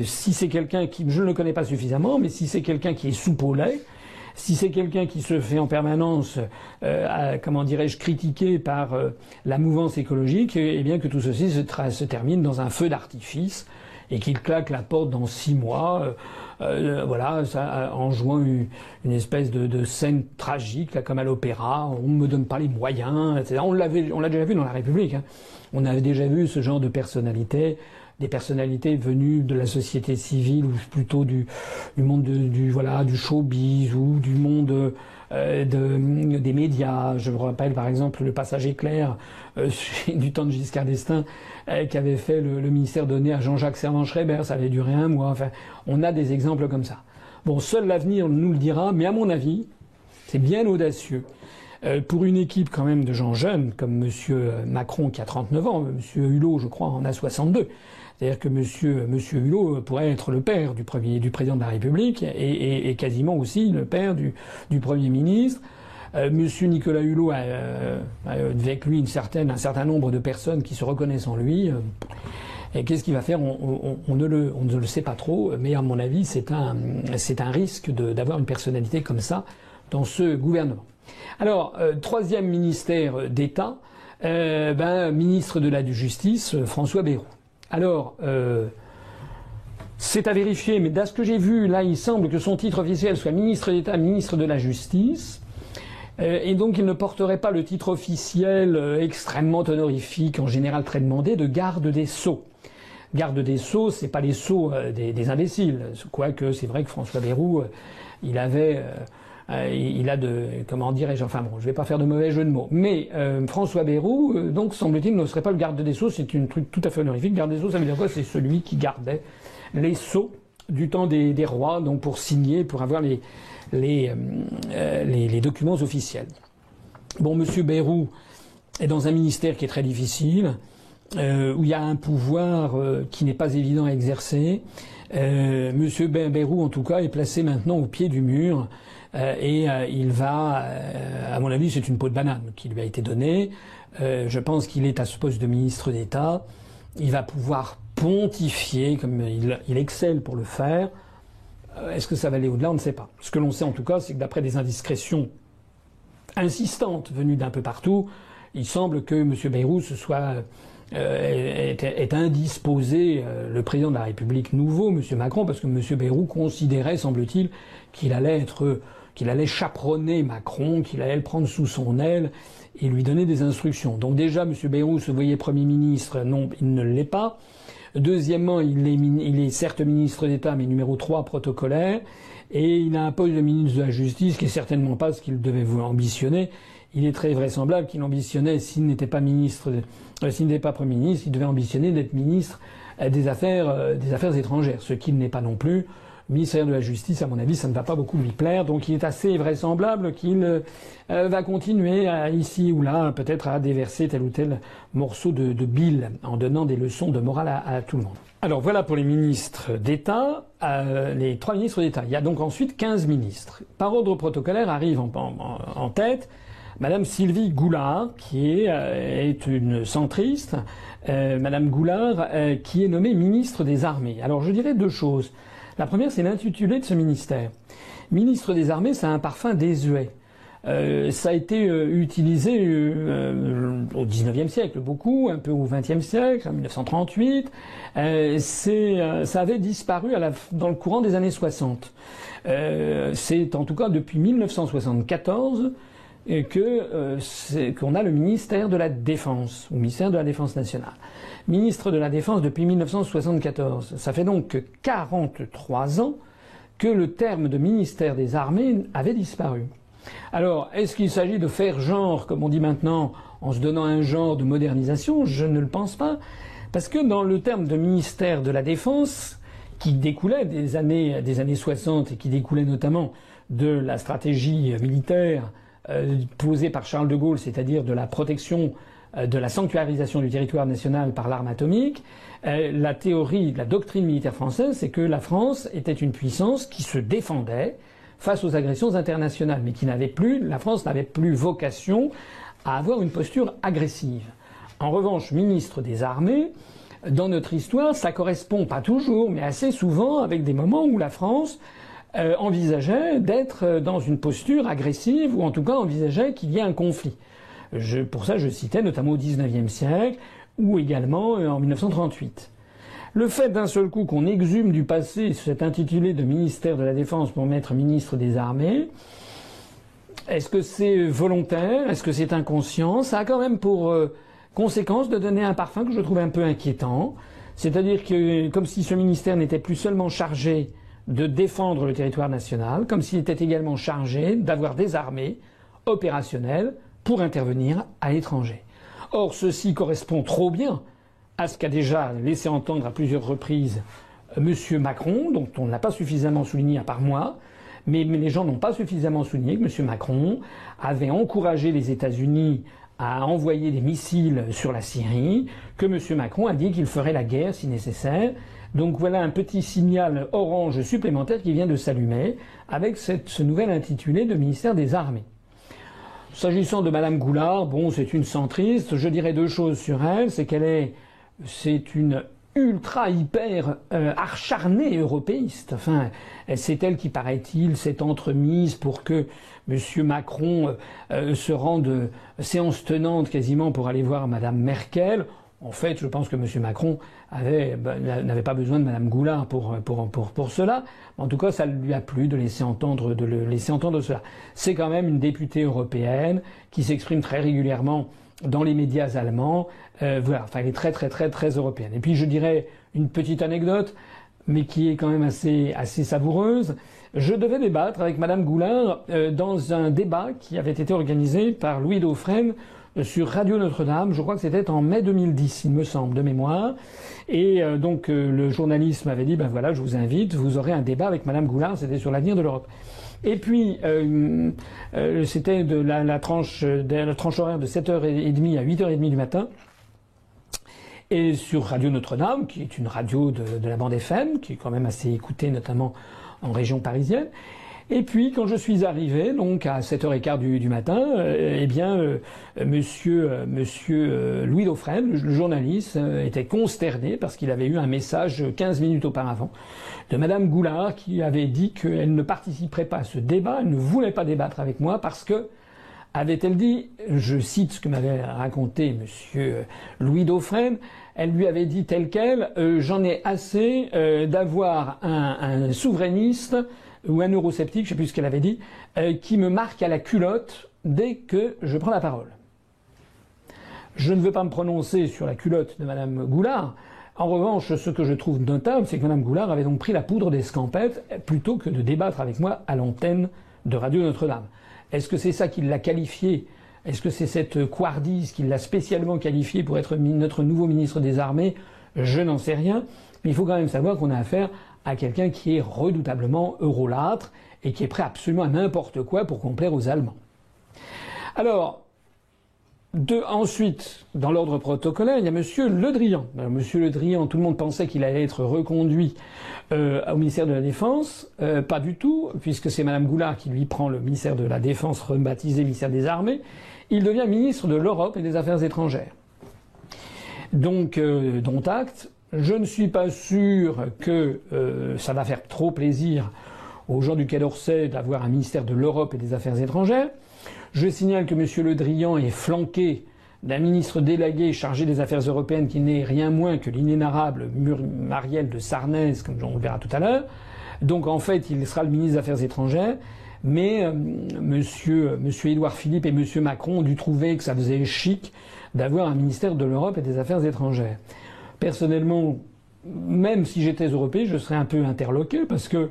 si c'est quelqu'un qui, je ne le connais pas suffisamment, mais si c'est quelqu'un qui est soupe au lait, si c'est quelqu'un qui se fait en permanence, critiquer par la mouvance écologique, eh bien que tout ceci se termine dans un feu d'artifice et qu'il claque la porte dans 6 mois. Voilà, ça, en jouant une espèce de scène tragique, là, comme à l'opéra. On me donne pas les moyens, etc. On l'a déjà vu dans la République. Hein. On avait déjà vu ce genre de personnalité, des personnalités venues de la société civile ou plutôt du monde du showbiz ou du monde des médias. Je vous rappelle par exemple le passage éclair du temps de Giscard d'Estaing qui avait fait le ministère donné à Jean-Jacques Servan-Schreiber. Ça avait duré 1 mois. Enfin, on a des exemples comme ça. Bon, seul l'avenir nous le dira, mais à mon avis, c'est bien audacieux. Pour une équipe quand même de gens jeunes, comme Monsieur Macron qui a 39 ans, Monsieur Hulot, je crois, en a 62. C'est-à-dire que Monsieur Hulot pourrait être le père du président de la République et quasiment aussi le père du Premier ministre. Monsieur Nicolas Hulot a avec lui un certain nombre de personnes qui se reconnaissent en lui. Et qu'est-ce qu'il va faire on ne le sait pas trop, mais à mon avis, c'est un risque d'avoir une personnalité comme ça dans ce gouvernement. Alors, troisième ministère d'État, ministre de la Justice, François Bayrou. Alors, c'est à vérifier, mais d'après ce que j'ai vu, là, il semble que son titre officiel soit ministre d'État, ministre de la Justice. Et donc, il ne porterait pas le titre officiel extrêmement honorifique, en général très demandé, de garde des Sceaux. Garde des Sceaux, c'est pas les sceaux des imbéciles. Quoique, c'est vrai que François Bayrou, il a comment dirais-je, enfin bon, je vais pas faire de mauvais jeu de mots. Mais François Bayrou, donc semble-t-il, ne serait pas le garde des Sceaux, c'est un truc tout à fait honorifique. Garde des Sceaux, ça veut dire quoi? C'est celui qui gardait les sceaux du temps des rois, donc pour signer, pour avoir les documents officiels. Bon, Monsieur Bayrou est dans un ministère qui est très difficile, où il y a un pouvoir qui n'est pas évident à exercer. Monsieur Bayrou, en tout cas, est placé maintenant au pied du mur. Il va, à mon avis, c'est une peau de banane qui lui a été donnée. Je pense qu'il est à ce poste de ministre d'État. Il va pouvoir pontifier, comme il excelle pour le faire. Est-ce que ça va aller au-delà? On ne sait pas. Ce que l'on sait en tout cas, c'est que d'après des indiscrétions insistantes venues d'un peu partout, il semble que M. Bayrou est indisposé, le président de la République nouveau, M. Macron, parce que M. Bayrou considérait, semble-t-il, qu'il allait chaperonner Macron, qu'il allait le prendre sous son aile et lui donner des instructions. Donc déjà, M. Bayrou se voyait Premier ministre. Non, il ne l'est pas. Deuxièmement, il est certes ministre d'État, mais numéro 3 protocolaire. Et il a un poste de ministre de la Justice qui est certainement pas ce qu'il devait ambitionner. Il est très vraisemblable qu'il ambitionnait, s'il n'était pas Premier ministre, il devait ambitionner d'être ministre des Affaires étrangères, ce qu'il n'est pas non plus. Le ministère de la Justice, à mon avis, ça ne va pas beaucoup lui plaire. Donc il est assez vraisemblable qu'il va continuer ici ou là, peut-être à déverser tel ou tel morceau de bile en donnant des leçons de morale à tout le monde. Alors voilà pour les ministres d'État, les 3 ministres d'État. Il y a donc ensuite 15 ministres. Par ordre protocolaire arrive en tête Madame Sylvie Goulard, qui est une centriste. Madame Goulard, qui est nommée ministre des Armées. Alors je dirais 2 choses. La première, c'est l'intitulé de ce ministère. Ministre des Armées, c'est un parfum désuet. Ça a été utilisé au XIXe siècle, beaucoup, un peu au XXe siècle, en 1938. Ça avait disparu dans le courant des années 60. C'est en tout cas depuis 1974 qu'on a le ministère de la Défense, ou ministère de la Défense nationale. Ministre de la Défense depuis 1974. Ça fait donc 43 ans que le terme de ministère des Armées avait disparu. Alors, est-ce qu'il s'agit de faire genre, comme on dit maintenant, en se donnant un genre de modernisation? Je ne le pense pas. Parce que dans le terme de ministère de la Défense, qui découlait des années 60 et qui découlait notamment de la stratégie militaire posée par Charles de Gaulle, c'est-à-dire de la protection, de la sanctuarisation du territoire national par l'arme atomique, la théorie, la doctrine militaire française, c'est que la France était une puissance qui se défendait face aux agressions internationales, mais la France n'avait plus vocation à avoir une posture agressive. En revanche, ministre des Armées, dans notre histoire, ça correspond pas toujours, mais assez souvent avec des moments où la France envisageait d'être dans une posture agressive, ou en tout cas envisageait qu'il y ait un conflit. Pour ça, je citais notamment au XIXe siècle, ou également en 1938. Le fait d'un seul coup qu'on exhume du passé cet intitulé de ministère de la Défense pour mettre ministre des Armées, est-ce que c'est volontaire? Est-ce que c'est inconscient? Ça a quand même pour conséquence de donner un parfum que je trouve un peu inquiétant. C'est-à-dire que comme si ce ministère n'était plus seulement chargé de défendre le territoire national, comme s'il était également chargé d'avoir des armées opérationnelles pour intervenir à l'étranger. Or, ceci correspond trop bien à ce qu'a déjà laissé entendre à plusieurs reprises M. Macron, dont on ne l'a pas suffisamment souligné à part moi, mais les gens n'ont pas suffisamment souligné que M. Macron avait encouragé les États-Unis à envoyer des missiles sur la Syrie, que M. Macron a dit qu'il ferait la guerre si nécessaire. Donc voilà un petit signal orange supplémentaire qui vient de s'allumer avec ce nouvel intitulé de ministère des Armées. S'agissant de Madame Goulard, bon, c'est une centriste. Je dirais deux choses sur elle. C'est une ultra hyper acharnée européiste. Enfin, c'est elle qui, paraît-il, s'est entremise pour que M. Macron se rende séance tenante quasiment pour aller voir Madame Merkel. En fait, je pense que M. Macron n'avait pas besoin de Mme Goulard pour cela. En tout cas, ça lui a plu de le laisser entendre cela. C'est quand même une députée européenne qui s'exprime très régulièrement dans les médias allemands. Voilà. Enfin, elle est très, très, très, très européenne. Et puis, je dirais une petite anecdote, mais qui est quand même assez savoureuse. Je devais débattre avec Mme Goulard dans un débat qui avait été organisé par Louis Dauphren sur Radio Notre-Dame. Je crois que c'était en mai 2010, il me semble, de mémoire. Et donc le journaliste m'avait dit, ben voilà, je vous invite, vous aurez un débat avec Madame Goulard, c'était sur l'avenir de l'Europe. Et puis c'était de la tranche horaire de 7h30 à 8h30 du matin. Et sur Radio Notre-Dame, qui est une radio de la bande FM, qui est quand même assez écoutée, notamment en région parisienne. Et puis, quand je suis arrivé, donc à 7h15 du matin, monsieur Louis Dauphren, le journaliste, était consterné parce qu'il avait eu un message 15 minutes auparavant de Madame Goulard qui avait dit qu'elle ne participerait pas à ce débat, elle ne voulait pas débattre avec moi parce que, avait-elle dit, je cite ce que m'avait raconté monsieur Louis Dauphren, elle lui avait dit tel quel, j'en ai assez d'avoir un souverainiste ou un eurosceptique, je ne sais plus ce qu'elle avait dit, qui me marque à la culotte dès que je prends la parole. Je ne veux pas me prononcer sur la culotte de Madame Goulard. En revanche, ce que je trouve notable, c'est que Madame Goulard avait donc pris la poudre d'escampette plutôt que de débattre avec moi à l'antenne de Radio Notre-Dame. Est-ce que c'est ça qui l'a qualifié? Est-ce que c'est cette couardise qui l'a spécialement qualifié pour être notre nouveau ministre des Armées? Je n'en sais rien. Mais il faut quand même savoir qu'on a affaire à quelqu'un qui est redoutablement eurolâtre et qui est prêt absolument à n'importe quoi pour complaire aux Allemands. Alors, ensuite, dans l'ordre protocolaire, il y a Monsieur Le Drian. Alors, Monsieur Le Drian, tout le monde pensait qu'il allait être reconduit au ministère de la Défense. Pas du tout, puisque c'est Madame Goulard qui lui prend le ministère de la Défense, rebaptisé ministère des Armées. Il devient ministre de l'Europe et des Affaires étrangères. Donc, dont acte. Je ne suis pas sûr que ça va faire trop plaisir aux gens du Quai d'Orsay d'avoir un ministère de l'Europe et des Affaires étrangères. Je signale que M. Le Drian est flanqué d'un ministre délégué chargé des Affaires européennes qui n'est rien moins que l'inénarrable Marielle de Sarnez, comme on le verra tout à l'heure. Donc en fait, il sera le ministre des Affaires étrangères. Mais Monsieur Édouard Philippe et Monsieur Macron ont dû trouver que ça faisait chic d'avoir un ministère de l'Europe et des Affaires étrangères. Personnellement, même si j'étais européen, je serais un peu interloqué parce que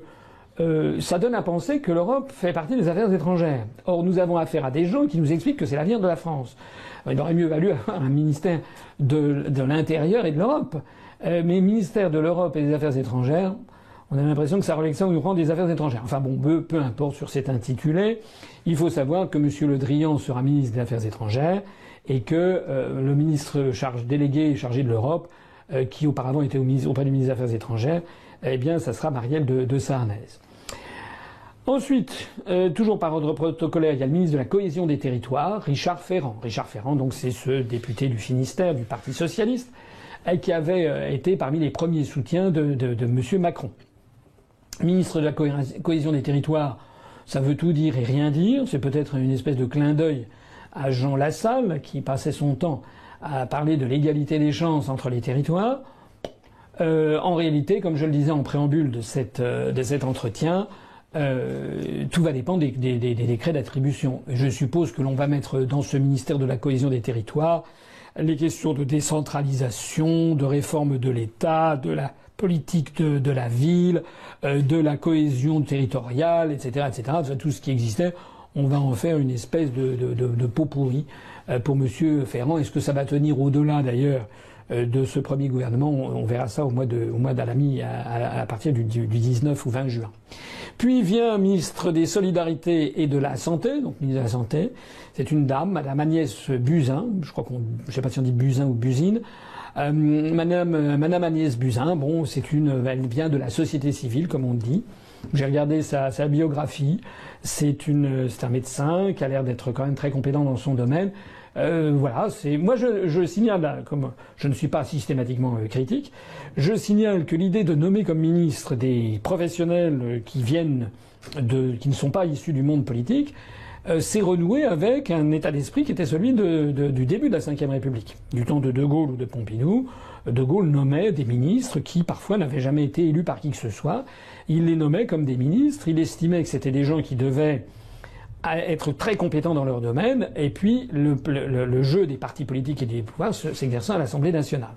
ça donne à penser que l'Europe fait partie des affaires étrangères. Or, nous avons affaire à des gens qui nous expliquent que c'est l'avenir de la France. Il aurait mieux valu avoir un ministère de l'intérieur et de l'Europe. Mais ministère de l'Europe et des Affaires étrangères, on a l'impression que ça relève ça au rang des Affaires étrangères. Enfin bon, peu importe sur cet intitulé. Il faut savoir que M. Le Drian sera ministre des Affaires étrangères et que le ministre délégué chargé de l'Europe, qui auparavant était auprès du ministre des Affaires étrangères, eh bien, ça sera Marielle de Sarnez. Ensuite, toujours par ordre protocolaire, il y a le ministre de la Cohésion des Territoires, Richard Ferrand. Richard Ferrand, donc, c'est ce député du Finistère, du Parti Socialiste, qui avait été parmi les premiers soutiens de M. Macron. Ministre de la Cohésion des Territoires, ça veut tout dire et rien dire. C'est peut-être une espèce de clin d'œil à Jean Lassalle, qui passait son temps à parler de l'égalité des chances entre les territoires. En réalité, comme je le disais en préambule de cet entretien, tout va dépendre des décrets d'attribution. Je suppose que l'on va mettre dans ce ministère de la cohésion des territoires les questions de décentralisation, de réforme de l'État, de la politique de la ville, de la cohésion territoriale, etc., etc. Enfin, tout ce qui existait, on va en faire une espèce de pot pourri pour Monsieur Ferrand. Est-ce que ça va tenir au-delà d'ailleurs de ce premier gouvernement? On verra ça au mois d'Alami à partir du 19 ou 20 juin. Puis vient ministre des Solidarités et de la Santé, donc ministre de la Santé. C'est une dame, Madame Agnès Buzyn. Je crois je sais pas si on dit Buzyn ou Buzine. Madame Agnès Buzyn, bon, elle vient de la société civile, comme on dit. J'ai regardé sa biographie. C'est un médecin qui a l'air d'être quand même très compétent dans son domaine. Voilà, moi je signale, comme je ne suis pas systématiquement critique, je signale que l'idée de nommer comme ministre des professionnels qui ne sont pas issus du monde politique, s'est renoué avec un état d'esprit qui était celui du début de la Ve République. Du temps de De Gaulle ou de Pompidou, De Gaulle nommait des ministres qui parfois n'avaient jamais été élus par qui que ce soit. Il les nommait comme des ministres, il estimait que c'était des gens qui devaient être très compétents dans leur domaine, et puis le jeu des partis politiques et des pouvoirs s'exerçant à l'Assemblée nationale.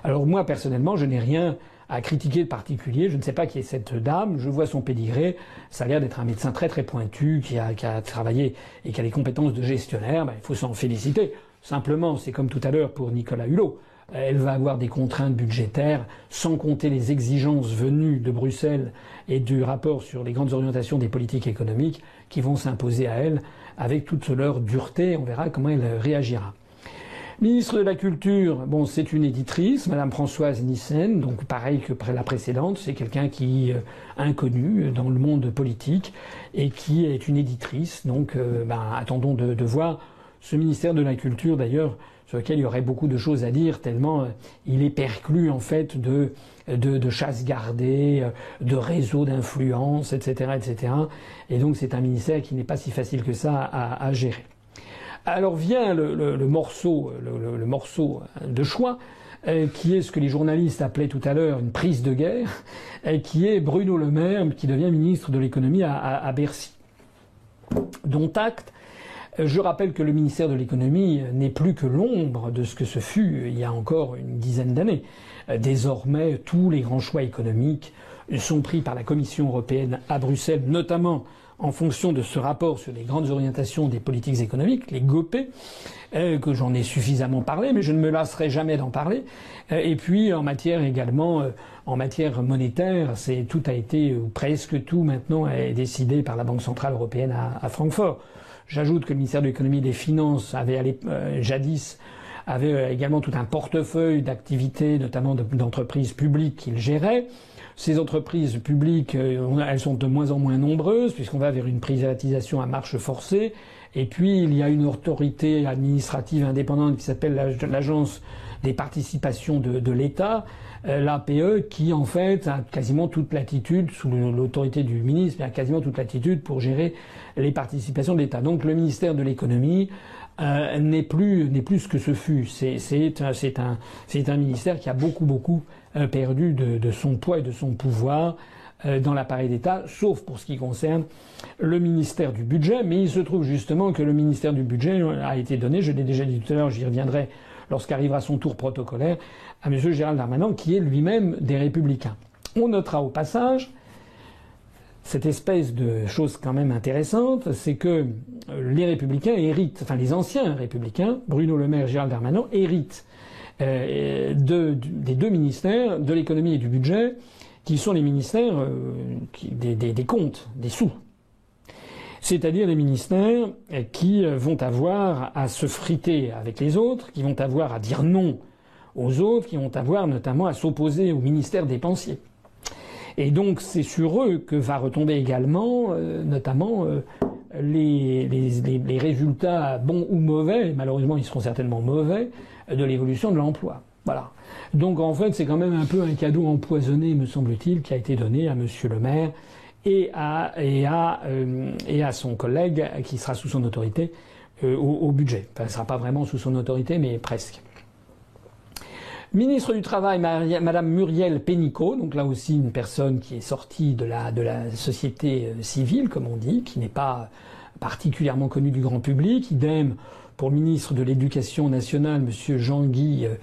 Alors moi, personnellement, je n'ai rien à critiquer de particulier. Je ne sais pas qui est cette dame. Je vois son pédigré. Ça a l'air d'être un médecin très très pointu qui a travaillé et qui a des compétences de gestionnaire. Il faut s'en féliciter. Simplement, c'est comme tout à l'heure pour Nicolas Hulot. Elle va avoir des contraintes budgétaires, sans compter les exigences venues de Bruxelles et du rapport sur les grandes orientations des politiques économiques qui vont s'imposer à elle avec toute leur dureté. On verra comment elle réagira. Ministre de la Culture, bon, c'est une éditrice, Madame Françoise Nyssen, donc pareil que la précédente, c'est quelqu'un qui est inconnu dans le monde politique et qui est une éditrice. Donc, attendons de voir ce ministère de la Culture, d'ailleurs, sur lequel il y aurait beaucoup de choses à dire, tellement il est perclus en fait de chasse gardée, de réseaux d'influence, etc., etc. Et donc c'est un ministère qui n'est pas si facile que ça à gérer. Alors vient le morceau de choix, qui est ce que les journalistes appelaient tout à l'heure une prise de guerre, qui est Bruno Le Maire, qui devient ministre de l'économie à Bercy. Dont acte. Je rappelle que le ministère de l'économie n'est plus que l'ombre de ce que ce fut il y a encore une dizaine d'années. Désormais, tous les grands choix économiques sont pris par la Commission européenne à Bruxelles, notamment en fonction de ce rapport sur les grandes orientations des politiques économiques, les GOPE, que j'en ai suffisamment parlé, mais je ne me lasserai jamais d'en parler. Et puis en matière également, en matière monétaire, tout a été, ou presque tout maintenant, est décidé par la Banque centrale européenne à Francfort. J'ajoute que le ministère de l'économie et des finances jadis avait également tout un portefeuille d'activités, notamment d'entreprises publiques qu'il gérait. Ces entreprises publiques, elles sont de moins en moins nombreuses puisqu'on va vers une privatisation à marche forcée. Et puis il y a une autorité administrative indépendante qui s'appelle l'Agence des participations de l'État, l'APE, qui en fait a quasiment toute latitude, sous l'autorité du ministre, a quasiment toute latitude pour gérer les participations de l'État. Donc le ministère de l'économie n'est plus ce que ce fut. C'est un ministère qui a beaucoup perdu de son poids et de son pouvoir dans l'appareil d'État, sauf pour ce qui concerne le ministère du Budget. Mais il se trouve justement que le ministère du Budget a été donné, je l'ai déjà dit tout à l'heure, j'y reviendrai lorsqu'arrivera son tour protocolaire, à M. Gérald Darmanin, qui est lui-même des Républicains. On notera au passage cette espèce de chose quand même intéressante, c'est que les Républicains héritent, enfin les anciens Républicains, Bruno Le Maire et Gérald Darmanin, héritent des deux ministères, de l'économie et du budget, qui sont les ministères des comptes, des sous. C'est-à-dire les ministères qui vont avoir à se friter avec les autres, qui vont avoir à dire non aux autres, qui vont avoir notamment à s'opposer au ministère dépensier. Et donc c'est sur eux que va retomber également, notamment, les résultats bons ou mauvais, malheureusement ils seront certainement mauvais, de l'évolution de l'emploi. Voilà. Donc en fait c'est quand même un peu un cadeau empoisonné, me semble-t-il, qui a été donné à Monsieur le maire et à son collègue qui sera sous son autorité au budget. Enfin, il ne sera pas vraiment sous son autorité, mais presque. Ministre du Travail, Madame Muriel Pénicaud, donc là aussi une personne qui est sortie de la société civile, comme on dit, qui n'est pas particulièrement connue du grand public. Idem pour le ministre de l'Éducation nationale, Monsieur Jean-Michel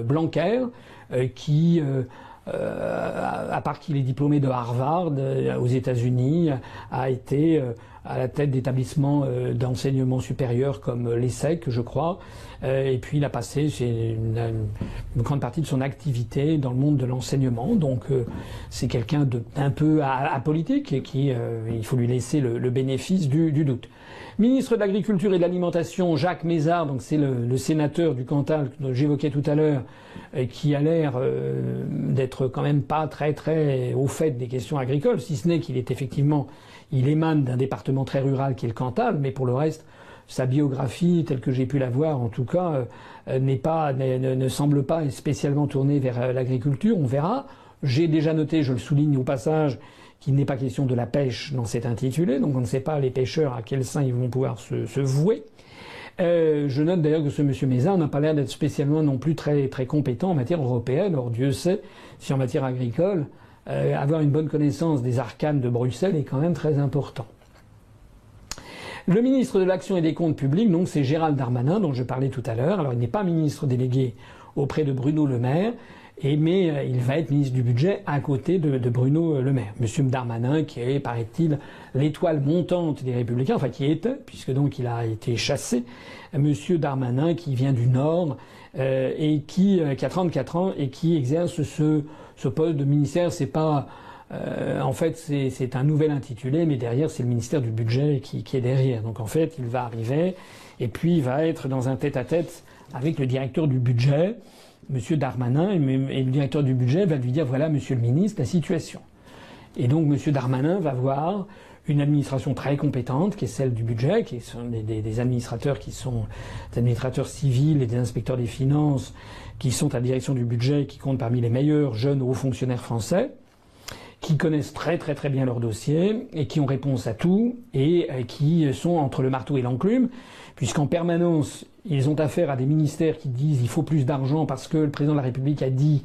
Blanquer, qui à part qu'il est diplômé de Harvard aux États-Unis, a été à la tête d'établissements d'enseignement supérieur comme l'ESSEC, je crois, et puis il a passé une grande partie de son activité dans le monde de l'enseignement. Donc c'est quelqu'un d'un peu apolitique et qui il faut lui laisser le bénéfice du doute. Ministre de l'Agriculture et de l'Alimentation, Jacques Mézard, donc c'est le sénateur du Cantal que j'évoquais tout à l'heure, qui a l'air d'être quand même pas très au fait des questions agricoles, si ce n'est qu'il est effectivement, il émane d'un département très rural qui est le Cantal, mais pour le reste, sa biographie, telle que j'ai pu la voir en tout cas, ne semble pas spécialement tournée vers l'agriculture, on verra. J'ai déjà noté, je le souligne au passage, qu'il n'est pas question de la pêche dans cet intitulé, donc on ne sait pas les pêcheurs à quel sein ils vont pouvoir se vouer. Je note d'ailleurs que ce monsieur Mézard n'a pas l'air d'être spécialement non plus très compétent en matière européenne. Or Dieu sait si en matière agricole, avoir une bonne connaissance des arcanes de Bruxelles est quand même très important. Le ministre de l'Action et des Comptes Publics, donc c'est Gérald Darmanin dont je parlais tout à l'heure. Alors il n'est pas ministre délégué auprès de Bruno Le Maire, mais il va être ministre du Budget à côté de Bruno Le Maire. Monsieur Darmanin, qui est, paraît-il, l'étoile montante des Républicains, enfin qui était, puisque donc il a été chassé. Monsieur Darmanin, qui vient du Nord et qui a 34 ans et qui exerce ce poste de ministère. C'est pas, en fait, c'est un nouvel intitulé, mais derrière c'est le ministère du Budget qui est derrière. Donc en fait, il va arriver et puis il va être dans un tête-à-tête avec le directeur du Budget. Monsieur Darmanin, et le directeur du budget va lui dire, voilà, monsieur le ministre, la situation. Et donc, monsieur Darmanin va voir une administration très compétente, qui est celle du budget, qui sont des administrateurs qui sont des administrateurs civils et des inspecteurs des finances, qui sont à la direction du budget, qui comptent parmi les meilleurs jeunes hauts fonctionnaires français, qui connaissent très bien leur dossier, et qui ont réponse à tout, et qui sont entre le marteau et l'enclume, puisqu'en permanence, ils ont affaire à des ministères qui disent il faut plus d'argent parce que le président de la République a dit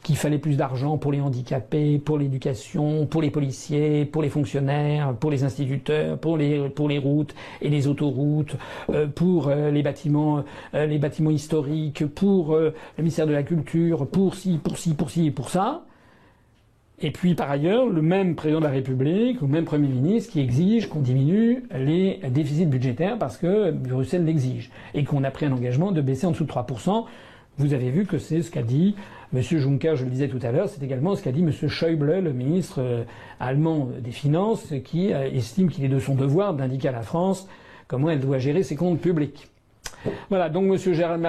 qu'il fallait plus d'argent pour les handicapés, pour l'éducation, pour les policiers, pour les fonctionnaires, pour les instituteurs, pour les routes et les autoroutes, pour les bâtiments historiques, pour le ministère de la Culture, pour ci et pour ça. Et puis, par ailleurs, le même président de la République, ou même Premier ministre, qui exige qu'on diminue les déficits budgétaires parce que Bruxelles l'exige. Et qu'on a pris un engagement de baisser en dessous de 3%. Vous avez vu que c'est ce qu'a dit M. Juncker, je le disais tout à l'heure, c'est également ce qu'a dit M. Schäuble, le ministre allemand des Finances, qui estime qu'il est de son devoir d'indiquer à la France comment elle doit gérer ses comptes publics. Voilà, donc M.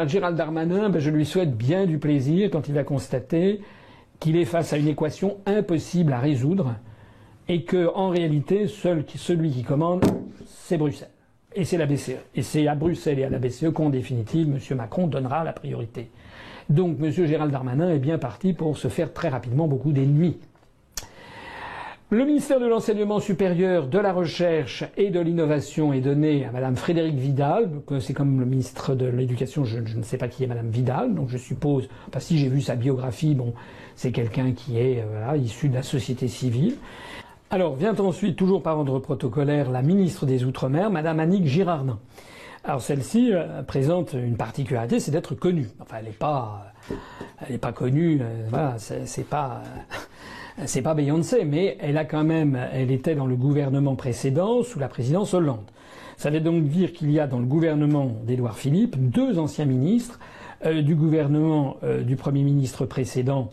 Gérald Darmanin, je lui souhaite bien du plaisir quand il va constater qu'il est face à une équation impossible à résoudre et que, en réalité, celui qui commande, c'est Bruxelles. Et c'est la BCE. Et c'est à Bruxelles et à la BCE qu'en définitive, M. Macron donnera la priorité. Donc, M. Gérald Darmanin est bien parti pour se faire très rapidement beaucoup d'ennemis. Le ministère de l'Enseignement supérieur, de la Recherche et de l'Innovation est donné à Madame Frédérique Vidal. C'est comme le ministre de l'Éducation, je ne sais pas qui est Madame Vidal, donc je suppose, parce que si j'ai vu sa biographie, bon, c'est quelqu'un qui est issu de la société civile. Alors vient ensuite, toujours par ordre protocolaire, la ministre des Outre-mer, Madame Annick Girardin. Alors celle-ci présente une particularité, c'est d'être connue. Enfin, elle est pas connue, voilà, c'est pas Beyoncé, mais elle était dans le gouvernement précédent, sous la présidence Hollande. Ça veut donc dire qu'il y a dans le gouvernement d'Édouard Philippe 2 anciens ministres du gouvernement du Premier ministre précédent,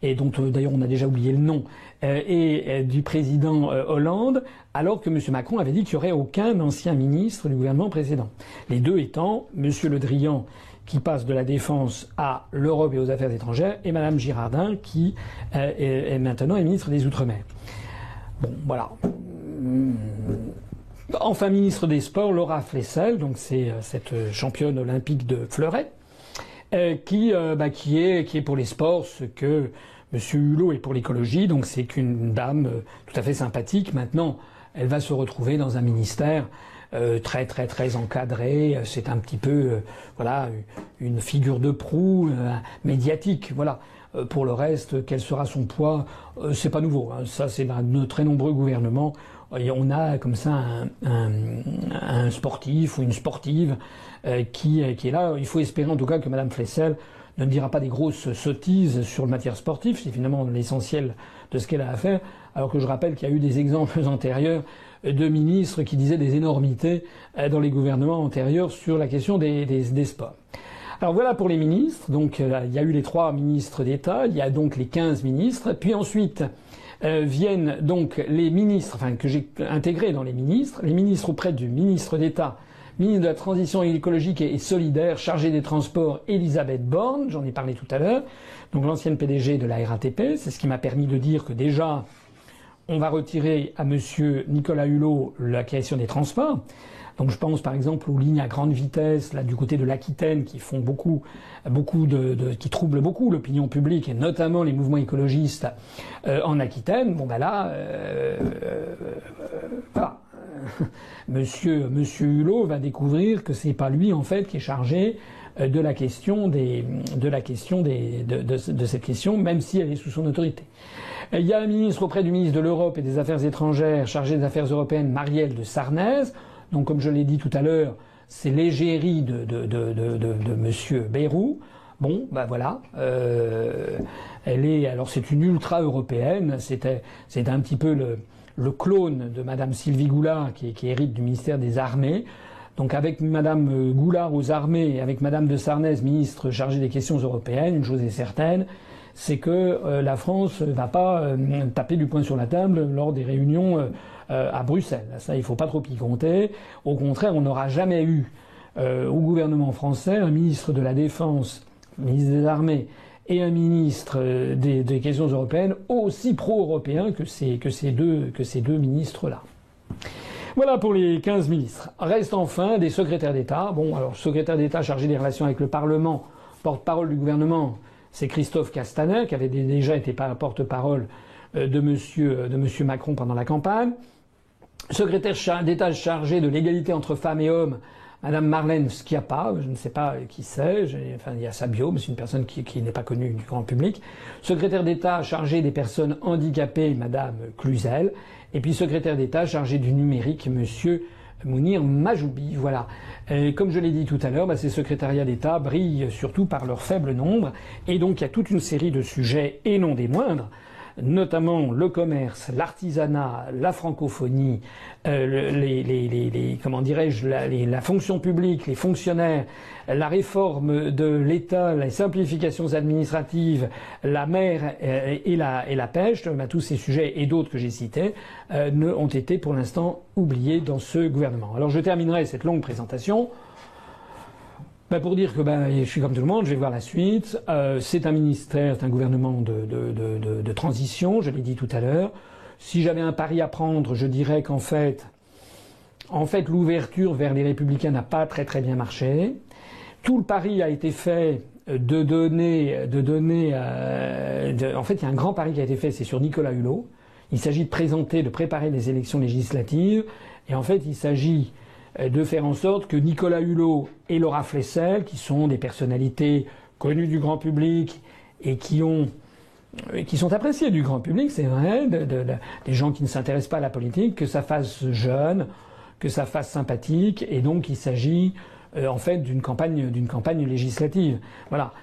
et dont d'ailleurs on a déjà oublié le nom, et du président Hollande, alors que M. Macron avait dit qu'il n'y aurait aucun ancien ministre du gouvernement précédent. Les deux étant M. Le Drian, qui passe de la défense à l'Europe et aux affaires étrangères, et Mme Girardin, qui est maintenant ministre des Outre-mer. Bon, voilà. Enfin, ministre des Sports, Laura Flessel, donc c'est cette championne olympique de fleuret, qui est pour les sports ce que M. Hulot est pour l'écologie, donc c'est qu'une dame tout à fait sympathique. Maintenant, elle va se retrouver dans un ministère très très très encadré. C'est un petit peu voilà une figure de proue médiatique. Voilà. Pour le reste, quel sera son poids, c'est pas nouveau. Hein. Ça, c'est dans de très nombreux gouvernements. Et on a comme ça un sportif ou une sportive qui est là. Il faut espérer en tout cas que Madame Flessel ne dira pas des grosses sottises sur le matière sportive. C'est finalement l'essentiel de ce qu'elle a à faire. Alors que je rappelle qu'il y a eu des exemples antérieurs de ministres qui disaient des énormités dans les gouvernements antérieurs sur la question des sports. Alors voilà pour les ministres. Donc il y a eu les 3 ministres d'État, il y a donc les 15 ministres, puis ensuite viennent donc les ministres, enfin que j'ai intégrés dans les ministres auprès du ministre d'État, ministre de la Transition écologique et solidaire, chargé des Transports, Elisabeth Borne, j'en ai parlé tout à l'heure, donc l'ancienne PDG de la RATP. C'est ce qui m'a permis de dire que déjà on va retirer à monsieur Nicolas Hulot la question des transports. Donc je pense par exemple aux lignes à grande vitesse là du côté de l'Aquitaine qui font qui troublent beaucoup l'opinion publique et notamment les mouvements écologistes en Aquitaine. Bon ben là, voilà. Monsieur Hulot va découvrir que c'est pas lui en fait qui est chargé de cette question, même si elle est sous son autorité. Il y a un ministre auprès du ministre de l'Europe et des Affaires étrangères, chargé des Affaires européennes, Marielle de Sarnez. Donc, comme je l'ai dit tout à l'heure, c'est l'égérie de monsieur Bayrou. Bon, ben voilà. Alors c'est une ultra-européenne. C'est un petit peu le clone de Madame Sylvie Goulard qui hérite du ministère des Armées. Donc avec Madame Goulard aux armées et avec Madame de Sarnez, ministre chargée des questions européennes, une chose est certaine, c'est que la France ne va pas taper du poing sur la table lors des réunions à Bruxelles. Ça, il faut pas trop y compter. Au contraire, on n'aura jamais eu au gouvernement français un ministre de la Défense, ministre des Armées et un ministre des questions européennes aussi pro-européens que ces deux ministres-là. Voilà pour les 15 ministres. Reste enfin des secrétaires d'État. Bon, alors secrétaire d'État chargé des relations avec le Parlement, porte-parole du gouvernement, c'est Christophe Castaner, qui avait déjà été porte-parole de monsieur Macron pendant la campagne. Secrétaire d'État chargé de l'égalité entre femmes et hommes, Madame Marlène Schiappa, je ne sais pas qui c'est, enfin il y a sa bio, mais c'est une personne qui n'est pas connue du grand public. Secrétaire d'État chargé des personnes handicapées, Madame Cluzel. Et puis secrétaire d'État chargé du numérique, monsieur Mounir Majoubi. Voilà. Comme je l'ai dit tout à l'heure, ces secrétariats d'État brillent surtout par leur faible nombre. Et donc il y a toute une série de sujets, et non des moindres, notamment le commerce, l'artisanat, la francophonie, comment dirais-je, la fonction publique, les fonctionnaires, la réforme de l'État, les simplifications administratives, la mer et la pêche, tous ces sujets et d'autres que j'ai cités ont été pour l'instant oubliés dans ce gouvernement. Alors je terminerai cette longue présentation pour dire que je suis comme tout le monde, je vais voir la suite. C'est un ministère, c'est un gouvernement de transition, je l'ai dit tout à l'heure. Si j'avais un pari à prendre, je dirais qu'en fait l'ouverture vers les Républicains n'a pas très très bien marché. Tout le pari a été fait en fait, il y a un grand pari qui a été fait, c'est sur Nicolas Hulot. Il s'agit de préparer les élections législatives. Et en fait, il s'agit de faire en sorte que Nicolas Hulot et Laura Flessel, qui sont des personnalités connues du grand public et qui sont appréciées du grand public, c'est vrai, des gens qui ne s'intéressent pas à la politique, que ça fasse jeune, que ça fasse sympathique, et donc il s'agit en fait d'une campagne législative. Voilà.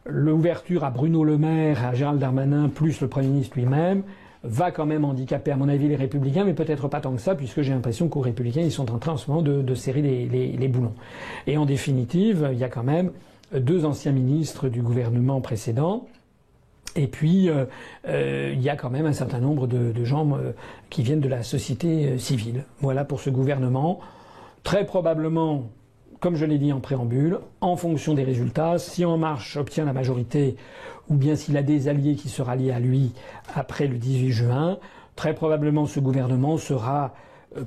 L'ouverture à Bruno Le Maire, à Gérald Darmanin, plus le Premier ministre lui-même, va quand même handicaper, à mon avis, les Républicains, mais peut-être pas tant que ça, puisque j'ai l'impression qu'aux Républicains, ils sont en train en ce moment de serrer les boulons. Et en définitive, il y a quand même 2 anciens ministres du gouvernement précédent, et puis il y a quand même un certain nombre de gens qui viennent de la société civile. Voilà pour ce gouvernement. Très probablement, comme je l'ai dit en préambule, en fonction des résultats, si En Marche obtient la majorité, ou bien s'il a des alliés qui se rallient à lui après le 18 juin, très probablement ce gouvernement sera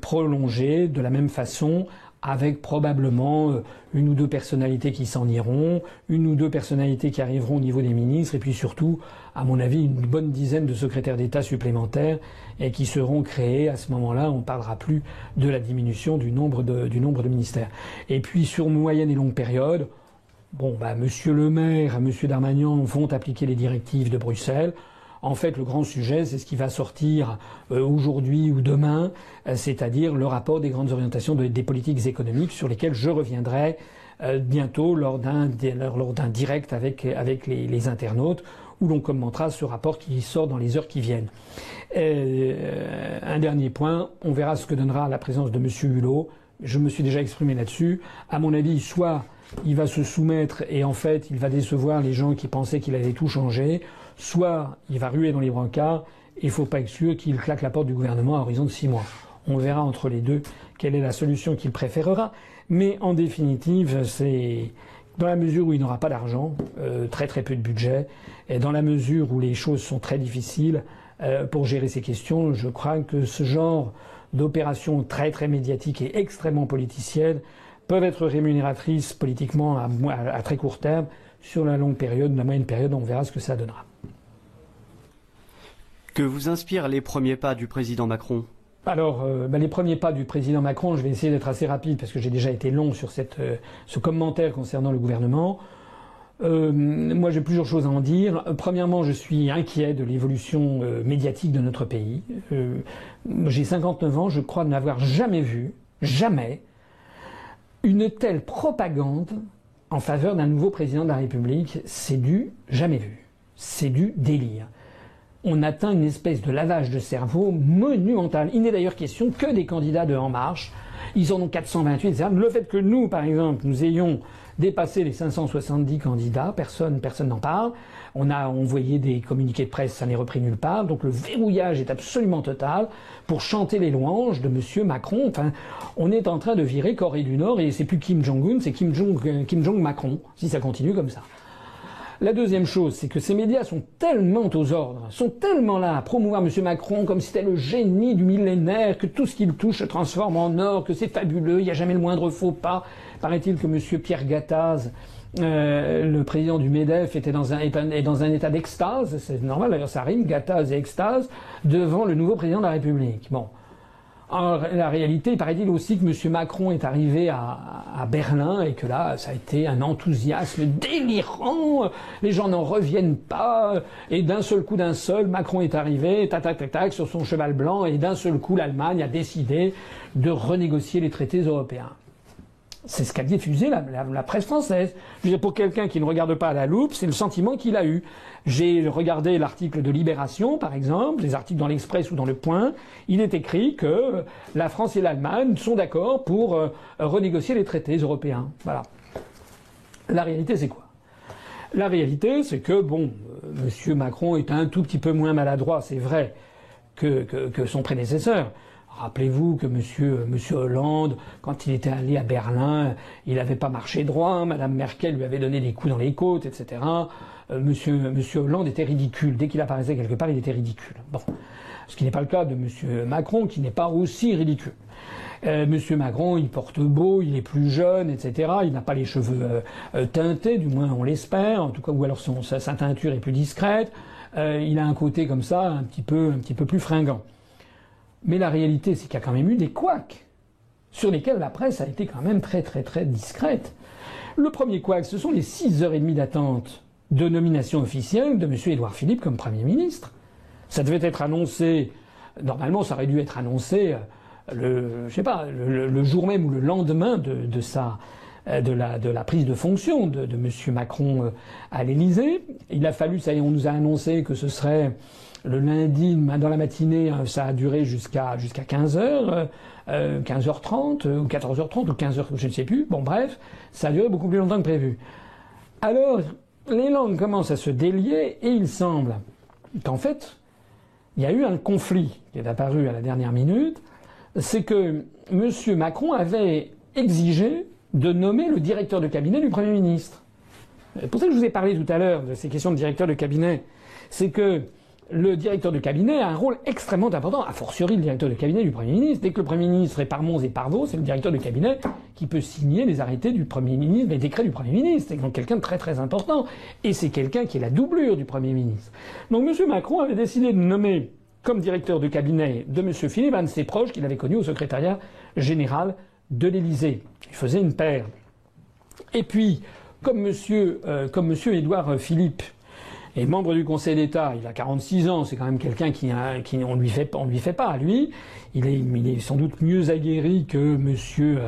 prolongé de la même façon avec probablement une ou deux personnalités qui s'en iront, une ou deux personnalités qui arriveront au niveau des ministres, et puis surtout, à mon avis, une bonne dizaine de secrétaires d'État supplémentaires et qui seront créés. À ce moment-là, on ne parlera plus de la diminution du nombre de ministères. Et puis, sur moyenne et longue période, bon, Monsieur le maire et Monsieur Darmanin vont appliquer les directives de Bruxelles. En fait, le grand sujet, c'est ce qui va sortir aujourd'hui ou demain, c'est-à-dire le rapport des grandes orientations des politiques économiques sur lesquelles je reviendrai bientôt lors d'un direct avec les internautes, où l'on commentera ce rapport qui sort dans les heures qui viennent. Un dernier point, on verra ce que donnera la présence de Monsieur Hulot. Je me suis déjà exprimé là-dessus. À mon avis, soit il va se soumettre et en fait il va décevoir les gens qui pensaient qu'il allait tout changer, soit il va ruer dans les brancards, et il faut pas exclure qu'il claque la porte du gouvernement à horizon de 6 mois. On verra entre les deux quelle est la solution qu'il préférera. Mais en définitive, c'est dans la mesure où il n'aura pas d'argent, très très peu de budget, et dans la mesure où les choses sont très difficiles pour gérer ces questions, je crois que ce genre d'opérations très très médiatiques et extrêmement politiciennes peuvent être rémunératrices politiquement à très court terme. Sur la longue période, la moyenne période, on verra ce que ça donnera. Que vous inspirent les premiers pas du président Macron ? Alors, les premiers pas du président Macron, je vais essayer d'être assez rapide parce que j'ai déjà été long sur ce commentaire concernant le gouvernement. Moi, j'ai plusieurs choses à en dire. Premièrement, je suis inquiet de l'évolution médiatique de notre pays. J'ai 59 ans, je crois n'avoir jamais vu, jamais, une telle propagande en faveur d'un nouveau président de la République. C'est du jamais vu. C'est du délire. On atteint une espèce de lavage de cerveau monumental. Il n'est d'ailleurs question que des candidats de En Marche. Ils en ont 428, etc. Le fait que nous, par exemple, nous ayons dépassé les 570 candidats, personne n'en parle. On a envoyé des communiqués de presse, ça n'est repris nulle part. Donc le verrouillage est absolument total pour chanter les louanges de Monsieur Macron. Enfin, on est en train de virer Corée du Nord et c'est plus Kim Jong-un, c'est Kim Jong-Macron, si ça continue comme ça. La deuxième chose, c'est que ces médias sont tellement aux ordres, sont tellement là à promouvoir M. Macron comme si c'était le génie du millénaire, que tout ce qu'il touche se transforme en or, que c'est fabuleux, il n'y a jamais le moindre faux pas. Paraît-il que M. Pierre Gattaz, le président du MEDEF, est dans un état d'extase, c'est normal d'ailleurs ça rime, Gattaz et extase, devant le nouveau président de la République. Bon. En la réalité, il paraît-il aussi que M. Macron est arrivé à Berlin et que là, ça a été un enthousiasme délirant. Les gens n'en reviennent pas. Et d'un seul coup, Macron est arrivé, tac, sur son cheval blanc, et d'un seul coup, l'Allemagne a décidé de renégocier les traités européens. C'est ce qu'a diffusé la presse française. Je veux dire, pour quelqu'un qui ne regarde pas à la loupe, c'est le sentiment qu'il a eu. J'ai regardé l'article de Libération, par exemple, les articles dans l'Express ou dans Le Point. Il est écrit que la France et l'Allemagne sont d'accord pour renégocier les traités européens. Voilà. La réalité, c'est quoi ? La réalité, c'est que, M. Macron est un tout petit peu moins maladroit, c'est vrai, que son prédécesseur. Rappelez-vous que Monsieur Hollande, quand il était allé à Berlin, il n'avait pas marché droit. Madame Merkel lui avait donné des coups dans les côtes, etc. Monsieur Hollande était ridicule. Dès qu'il apparaissait quelque part, il était ridicule. Bon, ce qui n'est pas le cas de Monsieur Macron, qui n'est pas aussi ridicule. Monsieur Macron, il porte beau, il est plus jeune, etc. Il n'a pas les cheveux teintés, du moins on l'espère. En tout cas, ou alors sa teinture est plus discrète. Il a un côté comme ça, un petit peu plus fringant. Mais la réalité, c'est qu'il y a quand même eu des couacs sur lesquels la presse a été quand même très très très discrète. Le premier couac, ce sont les 6h30 d'attente de nomination officielle de M. Édouard Philippe comme Premier ministre. Ça devait être annoncé, normalement ça aurait dû être annoncé le jour même ou le lendemain de la prise de fonction de M. Macron à l'Élysée. Il a fallu, ça y est, on nous a annoncé que ce serait le lundi, dans la matinée, ça a duré jusqu'à 15h, 15h30, ou 14h30, ou 15h, je ne sais plus. Bon, bref, ça a duré beaucoup plus longtemps que prévu. Alors, les langues commencent à se délier, et il semble qu'en fait, il y a eu un conflit qui est apparu à la dernière minute. C'est que M. Macron avait exigé de nommer le directeur de cabinet du Premier ministre. C'est pour ça que je vous ai parlé tout à l'heure de ces questions de directeur de cabinet. C'est que le directeur de cabinet a un rôle extrêmement important, a fortiori le directeur de cabinet du Premier ministre. Dès que le Premier ministre est par Mons et par Vaux, c'est le directeur de cabinet qui peut signer les arrêtés du Premier ministre, les décrets du Premier ministre. C'est donc quelqu'un de très très important. Et c'est quelqu'un qui est la doublure du Premier ministre. Donc M. Macron avait décidé de nommer comme directeur de cabinet de M. Philippe un de ses proches qu'il avait connu au secrétariat général de l'Élysée. Il faisait une paire. Et puis, comme M. Édouard Philippe est membre du Conseil d'État, il a 46 ans, c'est quand même quelqu'un on lui fait pas à lui. Il est sans doute mieux aguerri que Monsieur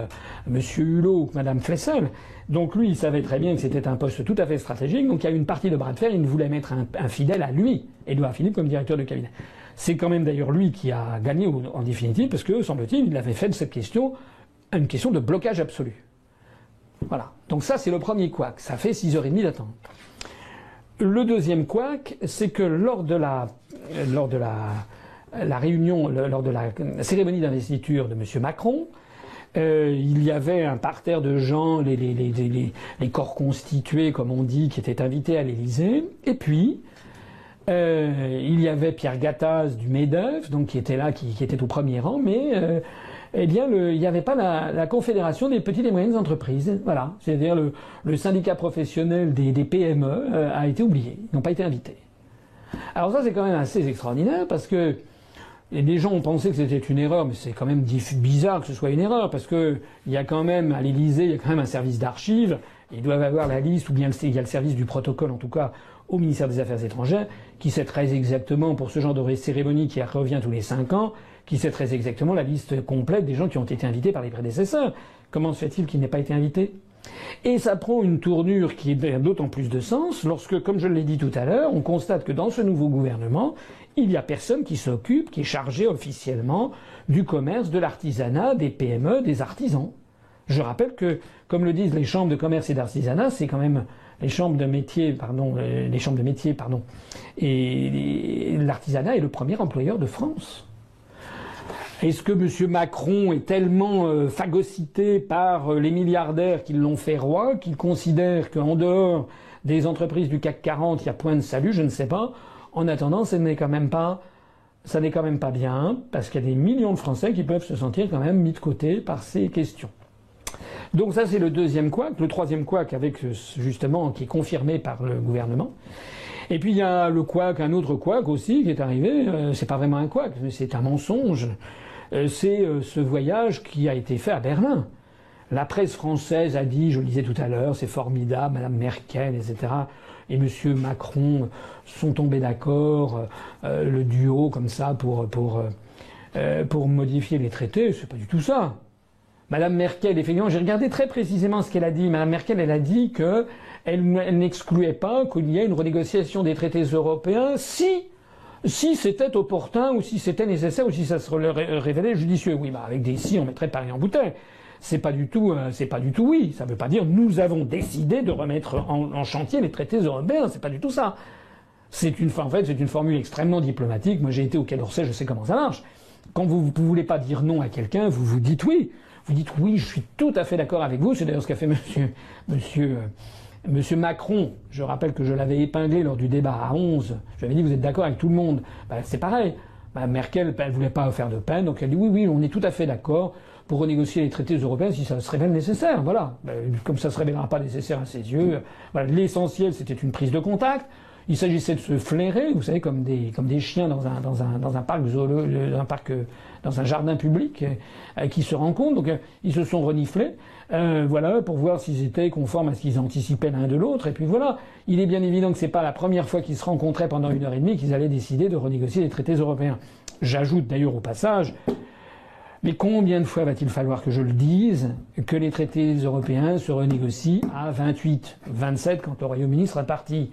Hulot ou que Madame Flessel. Donc lui, il savait très bien que c'était un poste tout à fait stratégique. Donc il y a eu une partie de bras de fer. Il voulait mettre un fidèle à lui, Édouard Philippe, comme directeur de cabinet. C'est quand même d'ailleurs lui qui a gagné en définitive, parce que, semble-t-il, il avait fait de cette question une question de blocage absolu. Voilà. Donc ça, c'est le premier couac. Ça fait 6h30 d'attente. Le deuxième couac, c'est que lors de la réunion, lors de la cérémonie d'investiture de M. Macron, il y avait un parterre de gens, les corps constitués, comme on dit, qui étaient invités à l'Élysée. Et puis, il y avait Pierre Gattaz du MEDEF, donc qui était là, qui était au premier rang, mais eh bien, il n'y avait pas la Confédération des petites et moyennes entreprises. Voilà. C'est-à-dire le syndicat professionnel des PME a été oublié. Ils n'ont pas été invités. Alors ça, c'est quand même assez extraordinaire parce que les gens ont pensé que c'était une erreur, mais c'est quand même bizarre que ce soit une erreur parce que il y a quand même, à l'Élysée, il y a quand même un service d'archives. Ils doivent avoir la liste, ou bien il y a le service du protocole, en tout cas, au ministère des Affaires étrangères, qui sait très exactement, pour ce genre de cérémonie qui revient tous les 5 ans, qui sait très exactement la liste complète des gens qui ont été invités par les prédécesseurs. Comment se fait-il qu'il n'ait pas été invité? Et ça prend une tournure qui a d'autant plus de sens lorsque, comme je l'ai dit tout à l'heure, on constate que dans ce nouveau gouvernement, il n'y a personne qui s'occupe, qui est chargé officiellement du commerce, de l'artisanat, des PME, des artisans. Je rappelle que, comme le disent les chambres de commerce et d'artisanat, c'est quand même les chambres de métier, et l'artisanat est le premier employeur de France. Est-ce que M. Macron est tellement phagocyté par les milliardaires qui l'ont fait roi, qu'il considère qu'en dehors des entreprises du CAC 40, il y a point de salut? Je ne sais pas. En attendant, ça n'est quand même pas bien, parce qu'il y a des millions de Français qui peuvent se sentir quand même mis de côté par ces questions. Donc ça, c'est le deuxième couac. Le troisième couac, justement, qui est confirmé par le gouvernement. Et puis il y a le couac, un autre couac aussi qui est arrivé. C'est pas vraiment un couac, mais c'est un mensonge. C'est ce voyage qui a été fait à Berlin. La presse française a dit, je le disais tout à l'heure, c'est formidable, Madame Merkel, etc. Et Monsieur Macron sont tombés d'accord, le duo comme ça pour modifier les traités. C'est pas du tout ça. Madame Merkel, effectivement, j'ai regardé très précisément ce qu'elle a dit. Madame Merkel, elle a dit que elle n'excluait pas qu'il y ait une renégociation des traités européens si c'était opportun ou si c'était nécessaire ou si ça se révélait judicieux. Oui, bah avec des si, on mettrait Paris en bouteille. C'est pas du tout oui. Ça veut pas dire nous avons décidé de remettre en chantier les traités européens. C'est pas du tout ça. C'est une formule extrêmement diplomatique. Moi, j'ai été au Quai d'Orsay, je sais comment ça marche. Quand vous voulez pas dire non à quelqu'un, vous dites oui. Vous dites oui, je suis tout à fait d'accord avec vous. C'est d'ailleurs ce qu'a fait Monsieur Macron. Je rappelle que je l'avais épinglé lors du débat à 11. Je lui avais dit vous êtes d'accord avec tout le monde. Ben, c'est pareil. Ben, Merkel, elle voulait pas faire de peine, donc elle dit oui, on est tout à fait d'accord pour renégocier les traités européens si ça se révèle nécessaire. Voilà. Ben, comme ça se révélera pas nécessaire à ses yeux. Voilà. L'essentiel, c'était une prise de contact. Il s'agissait de se flairer, vous savez, comme des chiens dans un parc dans un jardin public qui se rencontrent. Donc ils se sont reniflés, voilà, pour voir s'ils étaient conformes à ce qu'ils anticipaient l'un de l'autre. Et puis voilà, il est bien évident que c'est pas la première fois qu'ils se rencontraient pendant 1h30 qu'ils allaient décider de renégocier les traités européens. J'ajoute d'ailleurs au passage, mais combien de fois va-t-il falloir que je le dise, que les traités européens se renégocient à 28, 27 quand le Royaume-Uni sera parti.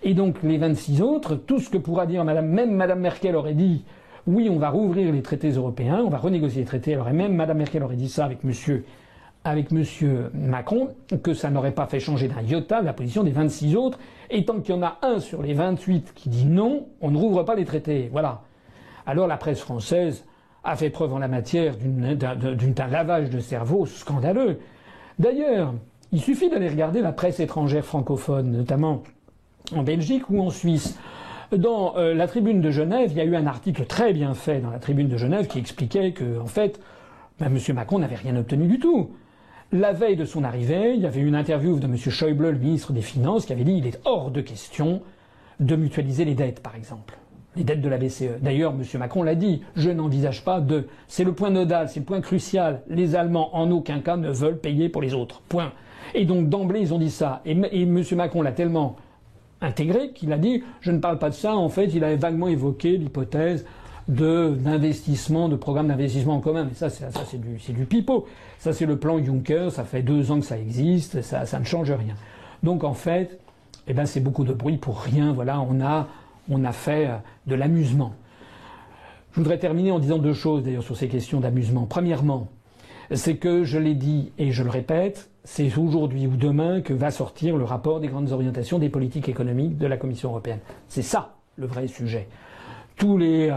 Et donc les 26 autres, tout ce que pourra dire même Madame Merkel aurait dit oui, on va rouvrir les traités européens, on va renégocier les traités. Alors, et même Madame Merkel aurait dit ça avec Monsieur Macron, que ça n'aurait pas fait changer d'un iota la position des 26 autres. Et tant qu'il y en a un sur les 28 qui dit non, on ne rouvre pas les traités. Voilà. Alors la presse française a fait preuve en la matière d'un lavage de cerveau scandaleux. D'ailleurs, il suffit d'aller regarder la presse étrangère francophone, notamment en Belgique ou en Suisse. Dans la Tribune de Genève, il y a eu un article très bien fait dans la Tribune de Genève qui expliquait que, en fait, M. Macron n'avait rien obtenu du tout. La veille de son arrivée, il y avait une interview de M. Schäuble, le ministre des Finances, qui avait dit qu'il est hors de question de mutualiser les dettes, par exemple. Les dettes de la BCE. D'ailleurs, M. Macron l'a dit, je n'envisage pas de... C'est le point nodal, c'est le point crucial. Les Allemands, en aucun cas, ne veulent payer pour les autres. Point. Et donc, d'emblée, ils ont dit ça. Et M. Macron l'a tellement intégré qu'il a dit, je ne parle pas de ça. En fait, il avait vaguement évoqué l'hypothèse d'investissement, de programme d'investissement en commun. Mais ça c'est du pipeau. Ça, c'est le plan Juncker. Ça fait 2 ans que ça existe. Ça ne change rien. Donc, en fait, eh ben, c'est beaucoup de bruit pour rien. Voilà, on a fait de l'amusement. Je voudrais terminer en disant 2 choses, d'ailleurs, sur ces questions d'amusement. Premièrement, c'est que, je l'ai dit et je le répète, c'est aujourd'hui ou demain que va sortir le rapport des grandes orientations des politiques économiques de la Commission européenne. C'est ça, le vrai sujet. Tous les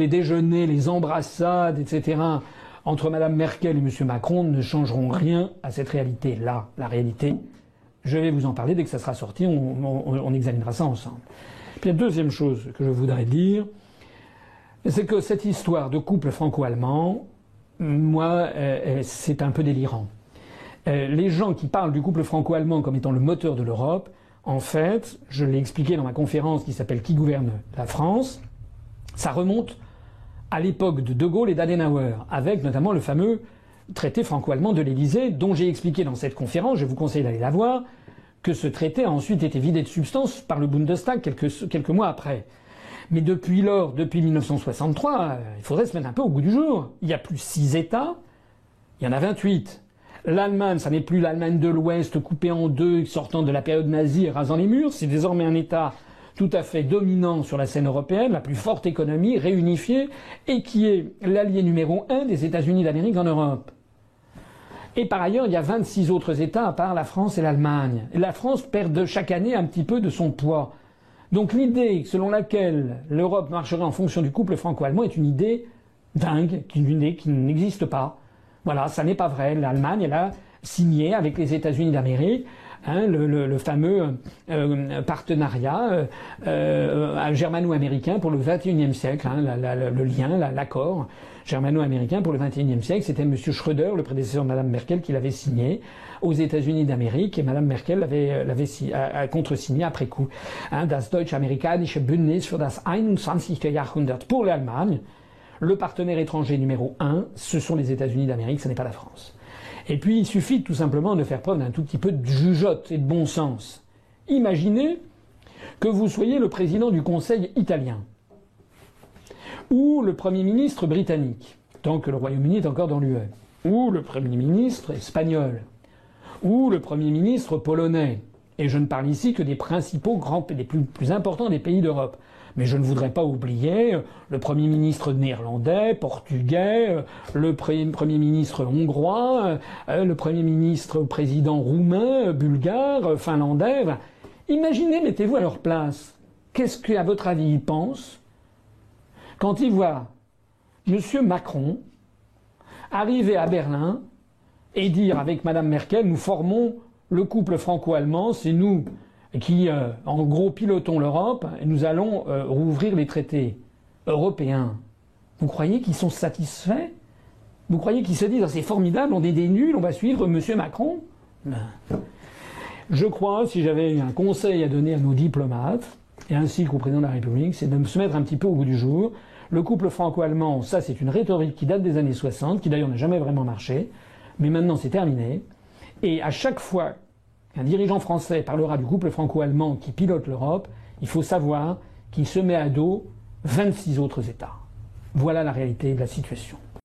déjeuners, les embrassades, etc., entre Mme Merkel et M. Macron ne changeront rien à cette réalité-là. La réalité, je vais vous en parler dès que ça sera sorti, on examinera ça ensemble. Puis la deuxième chose que je voudrais dire, c'est que cette histoire de couple franco-allemand, moi, c'est un peu délirant. Les gens qui parlent du couple franco-allemand comme étant le moteur de l'Europe, en fait, je l'ai expliqué dans ma conférence qui s'appelle « Qui gouverne la France ?», ça remonte à l'époque de De Gaulle et d'Adenauer, avec notamment le fameux traité franco-allemand de l'Élysée, dont j'ai expliqué dans cette conférence, je vous conseille d'aller la voir, que ce traité a ensuite été vidé de substance par le Bundestag quelques mois après. Mais depuis lors, depuis 1963, il faudrait se mettre un peu au goût du jour. Il y a plus 6 États, il y en a 28. L'Allemagne, ça n'est plus l'Allemagne de l'Ouest coupée en 2, sortant de la période nazie et rasant les murs. C'est désormais un État tout à fait dominant sur la scène européenne, la plus forte économie, réunifiée, et qui est l'allié numéro 1 des États-Unis d'Amérique en Europe. Et par ailleurs, il y a 26 autres États à part la France et l'Allemagne. Et la France perd chaque année un petit peu de son poids. Donc l'idée selon laquelle l'Europe marcherait en fonction du couple franco-allemand est une idée dingue, une idée qui n'existe pas. Voilà, ça n'est pas vrai. L'Allemagne, elle a signé avec les États-Unis d'Amérique le fameux partenariat germano-américain pour le XXIe siècle, le lien, l'accord germano-américain pour le XXIe siècle. C'était M. Schröder, le prédécesseur de Mme Merkel, qui l'avait signé aux États-Unis d'Amérique, et Mme Merkel l'avait contresigné après coup. Das Deutsch-Amerikanische Bündnis für das 21. Jahrhundert. Pour l'Allemagne, le partenaire étranger numéro 1, ce sont les États-Unis d'Amérique, ce n'est pas la France. Et puis, il suffit tout simplement de faire preuve d'un tout petit peu de jugeote et de bon sens. Imaginez que vous soyez le président du Conseil italien, ou le Premier ministre britannique, tant que le Royaume-Uni est encore dans l'UE, ou le Premier ministre espagnol, ou le Premier ministre polonais. Et je ne parle ici que des principaux des plus importants des pays d'Europe. Mais je ne voudrais pas oublier le Premier ministre néerlandais, portugais, le Premier ministre hongrois, le Premier ministre président roumain, bulgare, finlandais. Imaginez, mettez-vous à leur place. Qu'est-ce qu'à votre avis ils pensent quand ils voient M. Macron arriver à Berlin et dire avec Mme Merkel, nous formons le couple franco-allemand, c'est nous qui, en gros, pilotons l'Europe et nous allons rouvrir les traités européens. Vous croyez qu'ils sont satisfaits? Vous croyez qu'ils se disent, c'est formidable, on est des nuls, on va suivre M. Macron? Je crois, si j'avais un conseil à donner à nos diplomates, et ainsi qu'au président de la République, c'est de se mettre un petit peu au goût du jour. Le couple franco-allemand, ça c'est une rhétorique qui date des années 60, qui d'ailleurs n'a jamais vraiment marché, mais maintenant c'est terminé. Et à chaque fois qu'un dirigeant français parlera du couple franco-allemand qui pilote l'Europe, il faut savoir qu'il se met à dos 26 autres États. Voilà la réalité de la situation.